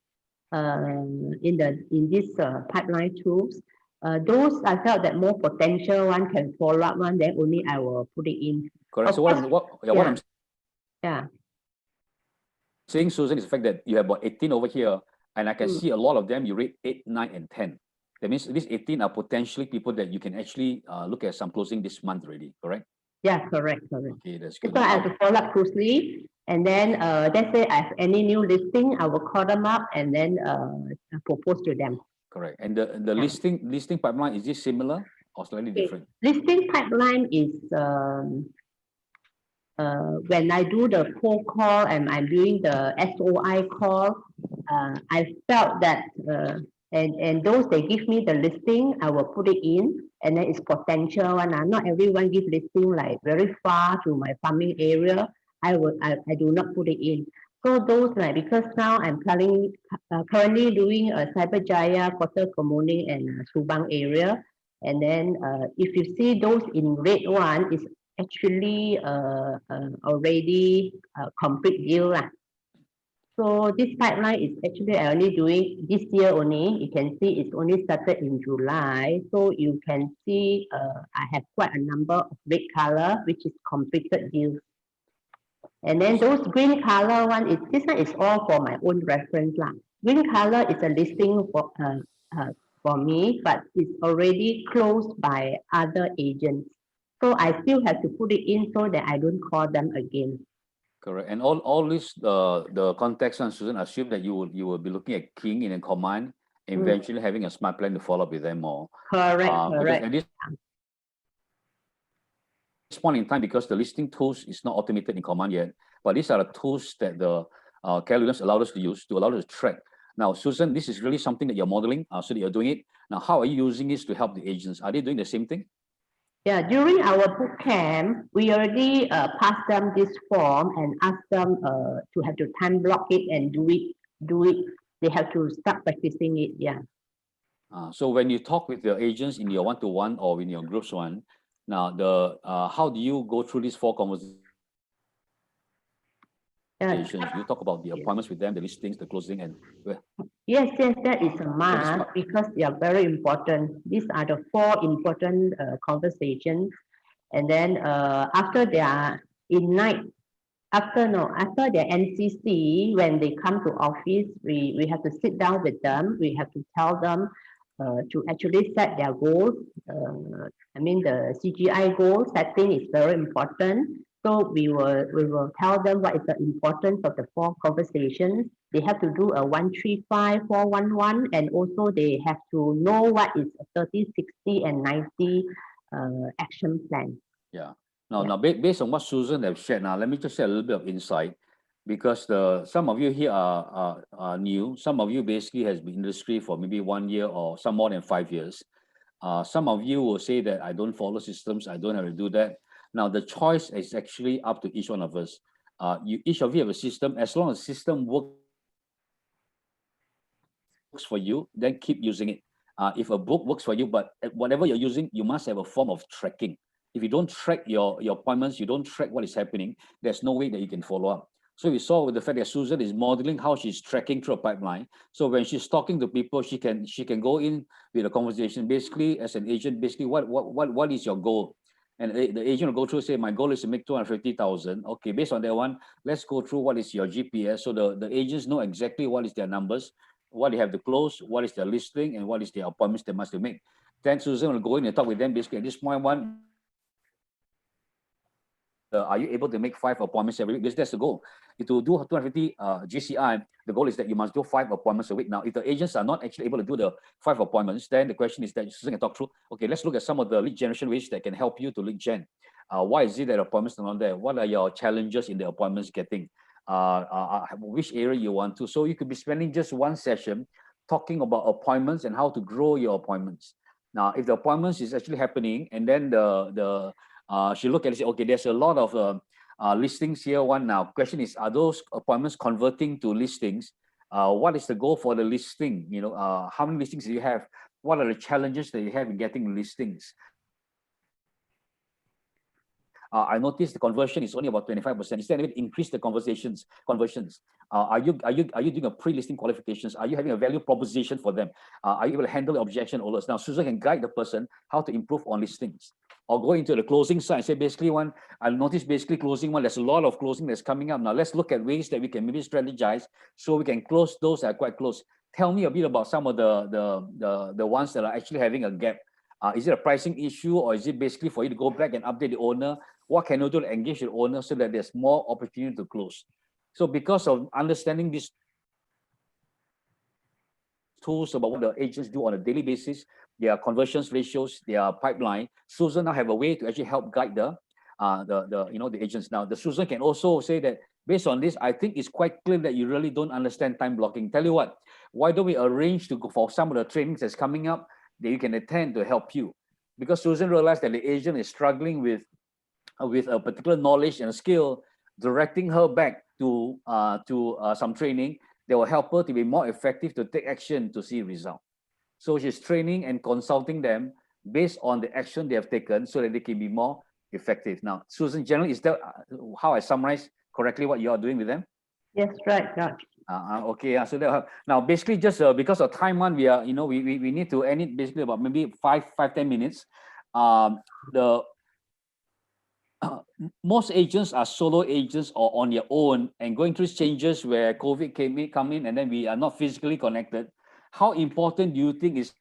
this pipeline tools. Those I felt that more potential one can follow up one, then only I will put it in. Correct. So what I'm Yeah. saying, Susan, is the fact that you have about 18 over here, and I can see a lot of them you rate 8, 9, and 10. That means these 18 are potentially people that you can actually look at some closing this month already, correct? Yeah, correct. Okay, that's good. So I have to follow up closely, and then let's say I have any new listing, I will call them up and then propose to them. Correct. And the listing pipeline, is this similar or slightly different? Listing pipeline is when I do the cold call and I'm doing the SOI call, I felt that and those they give me the listing, I will put it in, and then it's potential one. Not everyone give listing like very far to my farming area. I do not put it in. So those like, because now I'm currently doing a Cyberjaya, Kota Kemuning and Subang area, and then if you see those in red one, is actually already a complete deal lah. So this pipeline is actually I only doing this year only. You can see it's only started in July. So you can see I have quite a number of red color, which is completed deals. And then those green color one is, this one is all for my own reference lah. Green color is a listing for me, but it's already closed by other agents. So I still have to put it in so that I don't call them again. Correct. And all this the context on Susan, assume that you will be looking at keying in a command, eventually having a smart plan to follow up with them more. Correct. Because at this point in time, because the listing tools is not automated in command yet, but these are the tools that the Calulans allowed us to use to allow us to track. Now, Susan, this is really something that you're modeling, so that you're doing it. Now, how are you using this to help the agents? Are they doing the same thing? Yeah, during our boot camp, we already passed them this form and asked them to have to time block it and do it. They have to start practicing it. Yeah. So when you talk with your agents in your one-to-one or in your groups one, now how do you go through these 4 conversations? You talk about the appointments with them, the listings, the closing, and yes, that is a must because they are very important. These are the 4 important conversations, and then after their after their NCC, when they come to office, we have to sit down with them. We have to tell them to actually set their goals. I mean, the CGI goal setting is very important. So we will tell them what is the importance of the 4 conversations. They have to do a 135, 411, and also they have to know what is a 30, 60, and 90 action plan. Yeah. Now, based on what Susan has shared, now let me just share a little bit of insight, because some of you here are new. Some of you basically has been in the industry for maybe 1 year or some more than 5 years. Some of you will say that I don't follow systems, I don't have to do that. Now, the choice is actually up to each one of us. Each of you have a system. As long as the system works for you, then keep using it. If a book works for you, but whatever you're using, you must have a form of tracking. If you don't track your appointments, you don't track what is happening, there's no way that you can follow up. So we saw with the fact that Susan is modeling how she's tracking through a pipeline. So when she's talking to people, she can go in with a conversation. Basically, as an agent, basically what is your goal? And the agent will go through, say, my goal is to make 250,000. Okay, based on that one, let's go through what is your GPS. So the agents know exactly what is their numbers, what they have to close, what is their listing, and what is their appointments they must make. Then Susan will go in and talk with them. Basically, at this point one, are you able to make 5 appointments every week? Because that's the goal. If you do 250 GCI, the goal is that you must do 5 appointments a week. Now, if the agents are not actually able to do the 5 appointments, then the question is that Susan can talk through, okay, let's look at some of the lead generation ways that can help you to lead gen. Why is it that appointments are not there? What are your challenges in the appointments getting? Which area you want to? So you could be spending just 1 session talking about appointments and how to grow your appointments. Now, if the appointments is actually happening, and then she look at it and say, okay, there's a lot of listings here. Now, question is, are those appointments converting to listings? What is the goal for the listing? You know, how many listings do you have? What are the challenges that you have in getting listings? I noticed the conversion is only about 25%. Is there any way to increase the conversions? Are you doing a pre-listing qualifications? Are you having a value proposition for them? Are you able to handle the objection orders? Now, Susan can guide the person how to improve on listings, or go into the closing side and say, basically one, I'll notice basically closing one, there's a lot of closing that's coming up. Now let's look at ways that we can maybe strategize so we can close those that are quite close. Tell me a bit about some of the ones that are actually having a gap. Is it a pricing issue, or is it basically for you to go back and update the owner? What can you do to engage the owner so that there's more opportunity to close? So because of understanding these tools about what the agents do on a daily basis, their conversions ratios, their pipeline, Susan now have a way to actually help guide the agents. Now, the Susan can also say that based on this, I think it's quite clear that you really don't understand time blocking. Tell you what, why don't we arrange to go for some of the trainings that's coming up that you can attend to help you? Because Susan realized that the agent is struggling with a particular knowledge and skill, directing her back to some training that will help her to be more effective, to take action, to see result. So she's training and consulting them based on the action they have taken so that they can be more effective. Now, Susan, generally, is that how I summarize correctly what you are doing with them? Yes, right, George. Okay, so that, now basically just because of time one, we are, we need to end it basically about maybe 10 minutes. Most agents are solo agents or on their own and going through changes where COVID come in and then we are not physically connected. How important do you think is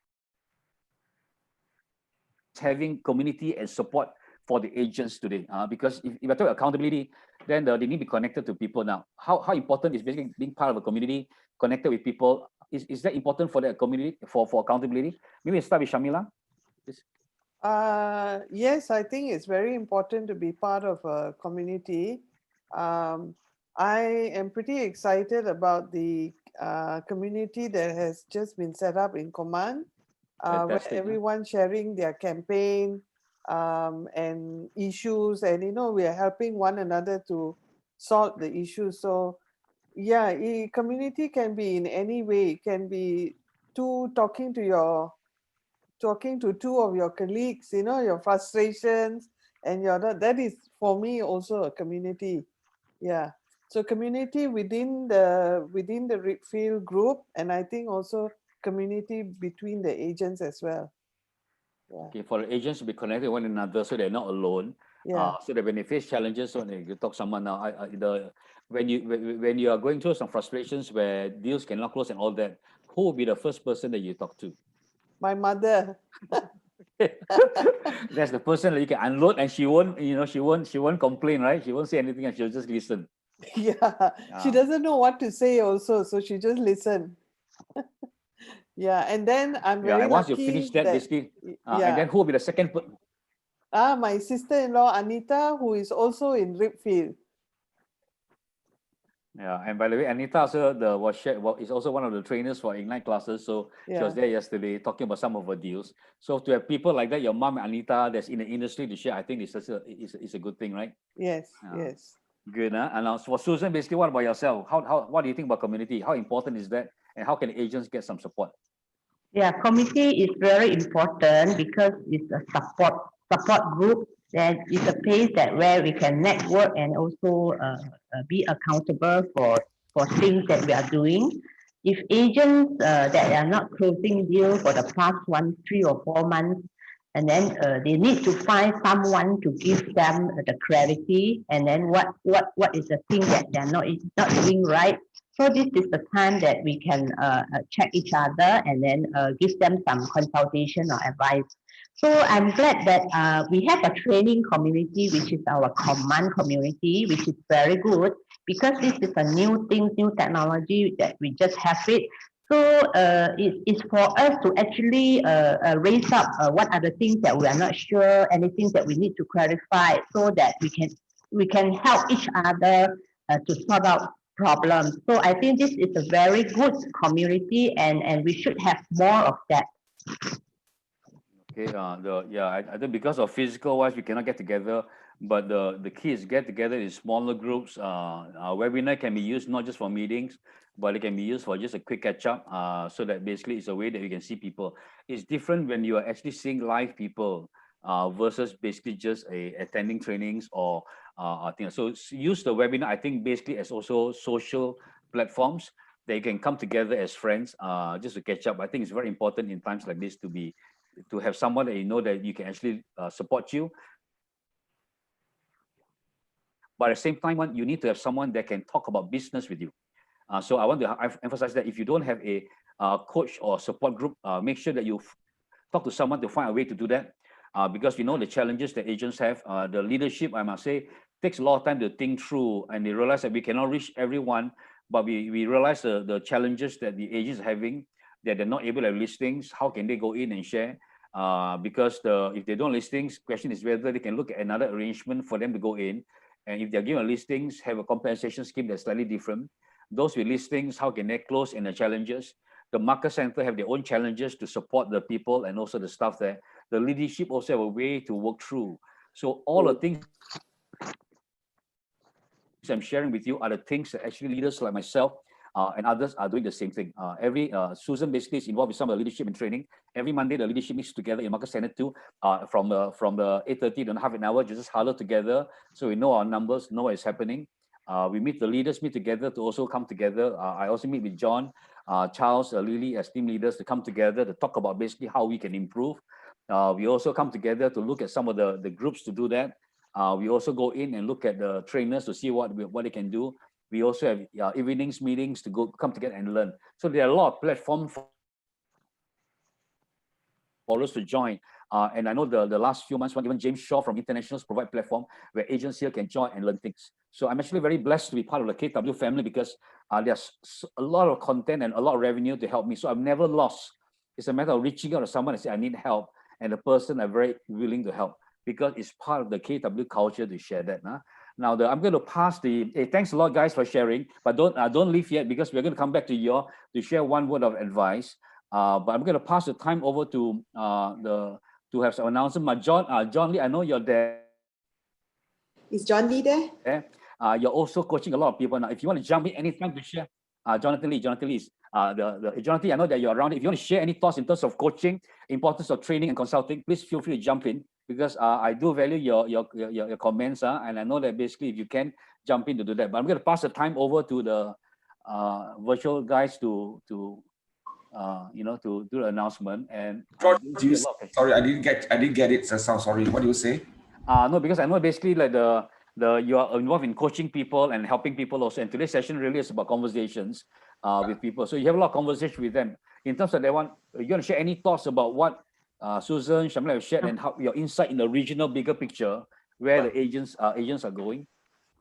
having community and support for the agents today? Because if I talk accountability, then they need to be connected to people now. How important is basically being part of a community, connected with people? Is that important for the community, for accountability? Maybe start with Shamila. Yes, I think it's very important to be part of a community. I am pretty excited about the community that has just been set up in Command, where everyone's sharing their campaign and issues, and we are helping one another to solve the issues. So yeah, community can be in any way. It can be talking to two of your colleagues, your frustrations, and that is for me also a community. Yeah. So community within the Redfield group, and I think also community between the agents as well. Yeah. Okay, for the agents to be connected to one another so they're not alone. Yeah. So that when they face challenges, so you talk to someone now, when you are going through some frustrations where deals cannot close and all that, who will be the first person that you talk to? My mother. That's the person that you can unload, and she won't complain, right? She won't say anything, and she'll just listen. Yeah, she doesn't know what to say also, so she just listen. Yeah, and then I'm very and once lucky you finish that, basically, yeah. and then who will be the second? My sister-in-law Anita, who is also in Redfield. Yeah, and by the way, Anita also is also one of the trainers for Ignite classes. So she was there yesterday talking about some of her deals. So to have people like that, your mom Anita, that's in the industry to share, I think it's a good thing, right? Yes, yes. Good, huh? And now for Susan, basically, what about yourself? What do you think about community? How important is that, and how can agents get some support? Yeah, community is very important because it's a support group. That is a place that where we can network and also be accountable for things that we are doing. If agents that are not closing deal for the past 3 or 4 months, and then they need to find someone to give them the clarity, and then what is the thing that they're not doing right. So this is the time that we can check each other and then give them some consultation or advice. So I'm glad that we have a training community, which is our Command community, which is very good because this is a new thing, new technology that we just have it. So it's for us to actually raise up what are the things that we are not sure, anything that we need to clarify, so that we can help each other to sort out problems. So I think this is a very good community, and we should have more of that. Okay, I think because of physical wise we cannot get together, but the key is get together in smaller groups. Our webinar can be used not just for meetings, but it can be used for just a quick catch up. So that basically it's a way that we can see people. It's different when you are actually seeing live people. versus basically just attending trainings or things. So use the webinar, I think, basically as also social platforms. They can come together as friends just to catch up. I think it's very important in times like this to have someone that you know that you can actually support you. But at the same time, you need to have someone that can talk about business with you. So I want to emphasize that if you don't have a coach or support group, make sure that you talk to someone to find a way to do that. Because you know the challenges that agents have, the leadership, I must say, takes a lot of time to think through, and they realize that we cannot reach everyone, but we realize the challenges that the agents are having, that they're not able to have listings. How can they go in and share? Because if they don't listings, question is whether they can look at another arrangement for them to go in. And if they're given listings, have a compensation scheme that's slightly different. Those with listings, how can they close in the challenges? The market center have their own challenges to support the people and also the staff there. The leadership also have a way to work through. So all the things I'm sharing with you are the things that actually leaders like myself and others are doing the same thing. Susan basically is involved with some of the leadership and training. Every Monday, the leadership meets together in Market Center 2 from the 8:30 to half an hour, just huddle together. So we know our numbers, know what is happening. The leaders meet together to also come together. I also meet with John, Charles, Lily as team leaders to come together to talk about basically how we can improve. We also come together to look at some of the groups to do that. We also go in and look at the trainers to see what they can do. We also have evenings meetings to come together and learn. So there are a lot of platforms for us to join. And I know the last few months, even James Shaw from Internationals provide platform where agents here can join and learn things. So I'm actually very blessed to be part of the KW family because there's a lot of content and a lot of revenue to help me. So I've never lost. It's a matter of reaching out to someone and say, I need help. And the person are very willing to help because it's part of the KW culture to share that. Now, I'm going to pass thanks a lot, guys, for sharing, but don't leave yet because we're going to come back to you to share one word of advice. But I'm going to pass the time over to have some announcement. John Lee, I know you're there. Is John Lee there? You're also coaching a lot of people now. If you want to jump in anytime to share, Jonathan Lee is Jonathan Lee, I know that you're around. If you want to share any thoughts in terms of coaching, importance of training and consulting, please feel free to jump in because I do value your comments, and I know that basically if you can jump in to do that. But I'm going to pass the time over to the virtual guys to do the announcement. And George, sorry, I didn't get it. So sorry. What do you say? No, because I know basically like you are involved in coaching people and helping people also. And today's session really is about conversations with people. So you have a lot of conversation with them. In terms of that one, you want to share any thoughts about what Susan, Shamila have shared and how your insight in the regional bigger picture where the agents are going?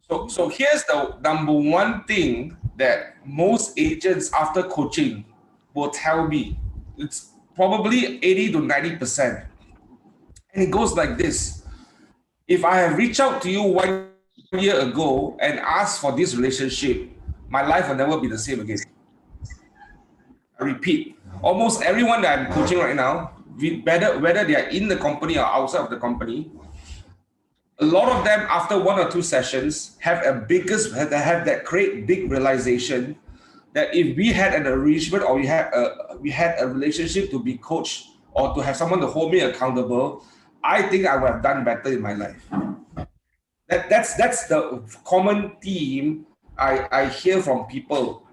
So here's the number one thing that most agents after coaching will tell me. It's probably 80 to 90%. And it goes like this. If I have reached out to you 1 year ago and asked for this relationship, my life will never be the same again. I repeat, almost everyone that I'm coaching right now, whether they are in the company or outside of the company, a lot of them after 1 or 2 sessions have that great big realization that if we had an arrangement or we had a relationship to be coached or to have someone to hold me accountable, I think I would have done better in my life. That's the common theme I hear from people.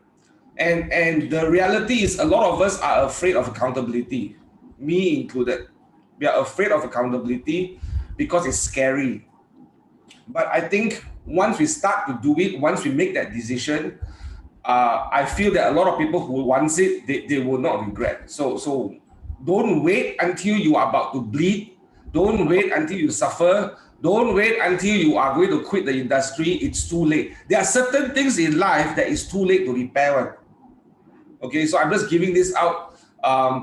And the reality is a lot of us are afraid of accountability, me included. We are afraid of accountability because it's scary. But I think once we start to do it, once we make that decision, I feel that a lot of people who want it, they will not regret. So don't wait until you are about to bleed. Don't wait until you suffer. Don't wait until you are going to quit the industry. It's too late. There are certain things in life that is too late to repair. Okay, so I'm just giving this out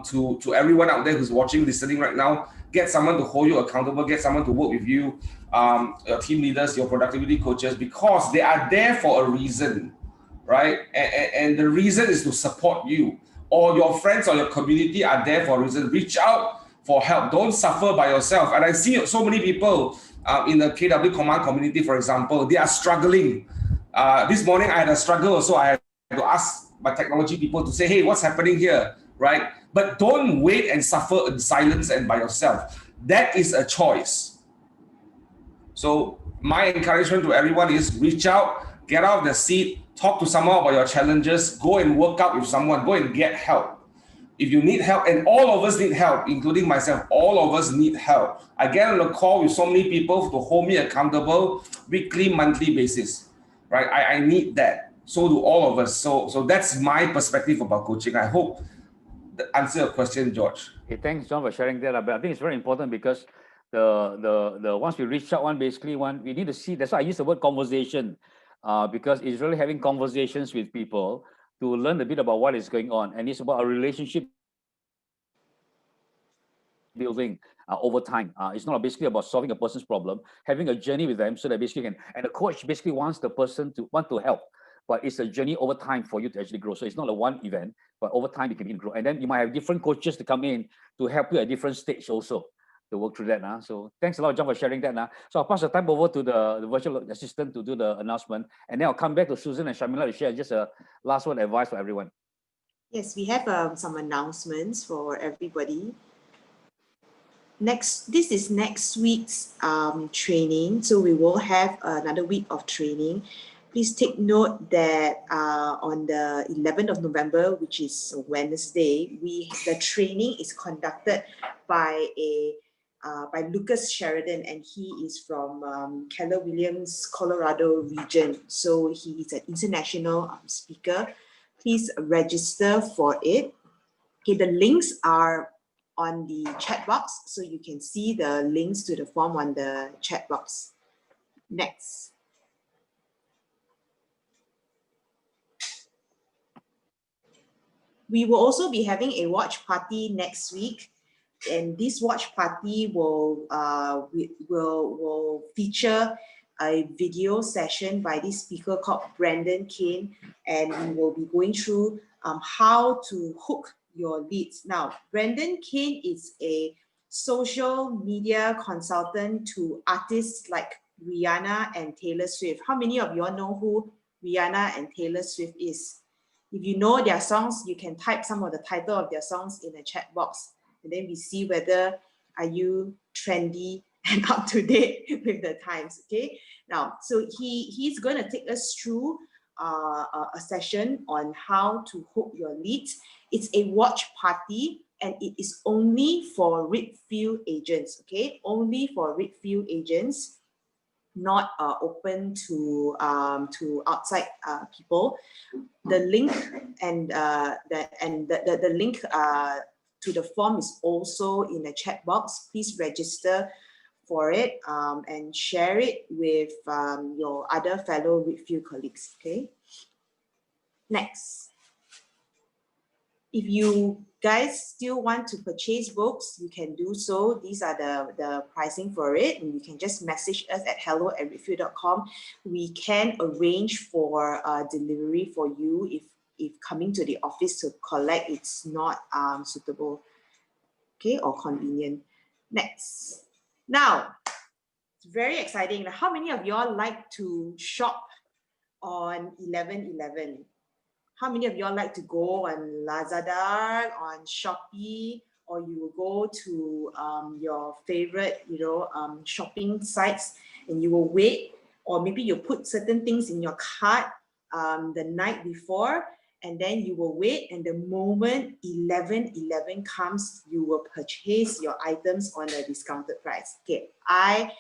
to everyone out there who's watching, listening right now. Get someone to hold you accountable. Get someone to work with you, your team leaders, your productivity coaches, because they are there for a reason, right? And the reason is to support you. Or your friends or your community are there for a reason. Reach out for help. Don't suffer by yourself. And I see so many people in the KW Command community, for example, they are struggling. This morning I had a struggle, so I had to ask my technology people to say, hey, what's happening here, right? But don't wait and suffer in silence and by yourself. That is a choice. So my encouragement to everyone is reach out, get out of the seat, talk to someone about your challenges, go and work out with someone, go and get help. If you need help, and all of us need help, including myself, all of us need help. I get on a call with so many people to hold me accountable, weekly, monthly basis, right? I need that. So do all of us. So that's my perspective about coaching. I hope that answer your question, George. Okay, thanks, John, for sharing that. But I think it's very important because the once we reach out, we need to see. That's why I use the word conversation, because it's really having conversations with people to learn a bit about what is going on, and it's about a relationship building over time. It's not basically about solving a person's problem, having a journey with them so that basically and the coach basically wants the person to want to help, but it's a journey over time for you to actually grow. So it's not a one event, but over time you can grow. And then you might have different coaches to come in to help you at different stage also to work through that. So thanks a lot, John, for sharing that. So I'll pass the time over to the virtual assistant to do the announcement. And then I'll come back to Susan and Shamila to share just a last word advice for everyone. Yes, we have some announcements for everybody. This is next week's training, so we will have another week of training. Please take note that on the 11th of November, which is Wednesday, the training is conducted by by Lucas Sheridan, and he is from Keller Williams, Colorado region. So he is an international speaker. Please register for it. Okay, the links are on the chat box, so you can see the links to the form on the chat box. Next. We will also be having a watch party next week, and this watch party will feature a video session by this speaker called Brandon Kane, and we will be going through how to hook your leads. Now, Brandon Kane is a social media consultant to artists like Rihanna and Taylor Swift. How many of you all know who Rihanna and Taylor Swift is? If you know their songs, you can type some of the title of their songs in the chat box, and then we see whether are you trendy and up to date with the times. Okay. Now, so he's going to take us through a session on how to hook your leads. It's a watch party, and it is only for Redfield agents. Okay, only for Redfield agents, not open to outside people. The link and the link to the form is also in the chat box. Please register for it and share it with your other fellow Redfield colleagues. Okay. Next. If you guys still want to purchase books, you can do so. These are the pricing for it, and you can just message us at hello@redfield.com. We can arrange for delivery for you if coming to the office to collect it's not suitable, okay, or convenient. Next. Now, it's very exciting. How many of y'all like to shop on 11/11? How many of y'all like to go on Lazada, on Shopee, or you will go to your favorite, shopping sites, and you will wait, or maybe you put certain things in your cart the night before, and then you will wait, and the moment 11/11 comes, you will purchase your items on a discounted price. Okay, I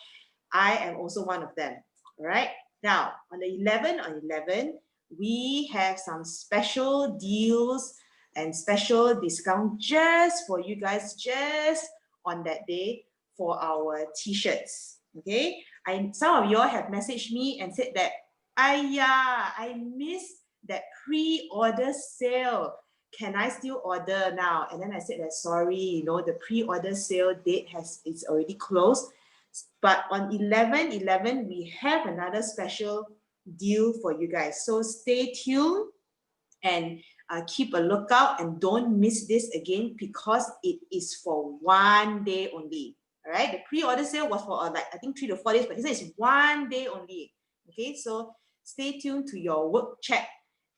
am also one of them. All right. Now on the 11/11. We have some special deals and special discount just for you guys, just on that day for our t-shirts. Okay, some of you all have messaged me and said that I missed that pre-order sale. Can I still order now? And then I said that sorry, the pre-order sale date is already closed. But on 11/11 we have another special deal for you guys, so stay tuned and keep a lookout, and don't miss this again, because it is for 1 day only. All right, the pre-order sale was for I think 3 to 4 days, but this is 1 day only. Okay, so stay tuned to your work chat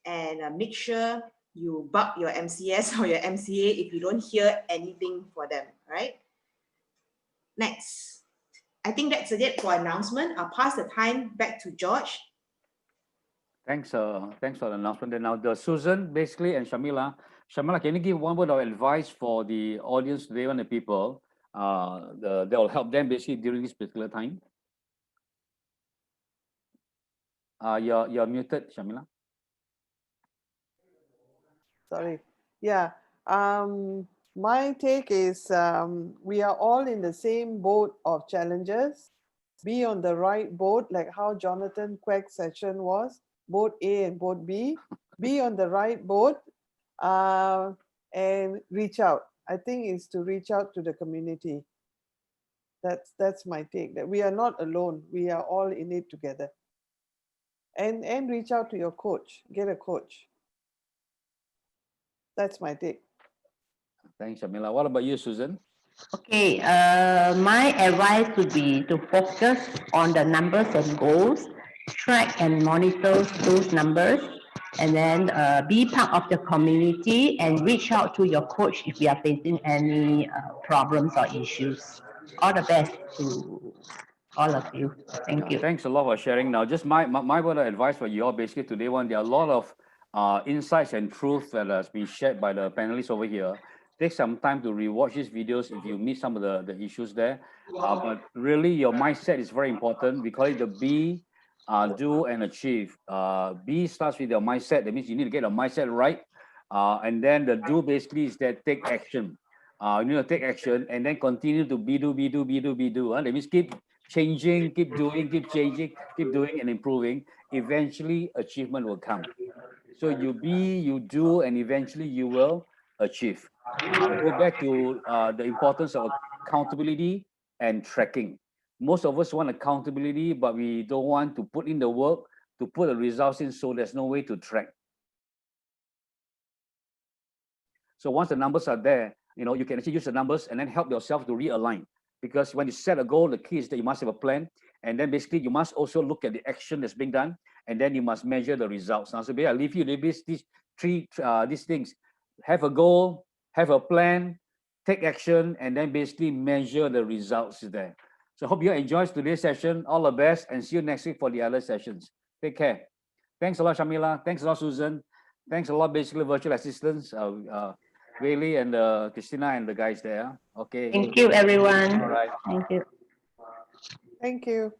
and make sure you bug your MCS or your MCA if you don't hear anything for them. All right. next. I think that's it for announcement. I'll pass the time back to George. Thanks, thanks for the announcement. And now the Susan, basically, and Shamila. Shamila, can you give one word of advice for the audience today and the people that will help them basically during this particular time? You're muted, Shamila. Sorry. Yeah. My take is we are all in the same boat of challenges. Be on the right boat, like how Jonathan Quack's session was, boat A and boat B. Be on the right boat and reach out. I think is to reach out to the community. That's my take, that we are not alone. We are all in it together. And reach out to your coach. Get a coach. That's my take. Thanks, Shamila. What about you, Susan? Okay, my advice would be to focus on the numbers and goals, track and monitor those numbers, and then be part of the community and reach out to your coach if you are facing any problems or issues. All the best to all of you. Thank you. Thanks a lot for sharing. Now, just my word of advice for you all basically today, there are a lot of insights and truths that has been shared by the panelists over here. Take some time to rewatch these videos if you miss some of the issues there. But really, your mindset is very important. We call it the be, do, and achieve. B starts with your mindset. That means you need to get your mindset right. And then the do basically is that take action. You need to take action and then continue to be do. That means keep changing, keep doing, keep changing, keep doing and improving. Eventually, achievement will come. So you be, you do, and eventually you will achieve. Go back to the importance of accountability and tracking. Most of us want accountability, but we don't want to put in the work to put the results in, so there's no way to track. So once the numbers are there, you can actually use the numbers and then help yourself to realign. Because when you set a goal, the key is that you must have a plan. And then basically you must also look at the action that's being done, and then you must measure the results. Now, so I'll leave you these three these things. Have a goal, have a plan, take action, and then basically measure the results there. So I hope you enjoyed today's session. All the best, and see you next week for the other sessions. Take care. Thanks a lot, Shamila. Thanks a lot, Susan. Thanks a lot, basically, virtual assistants, Whaley and Christina and the guys there. Okay. Thank you, everyone. All right. Thank you. Thank you.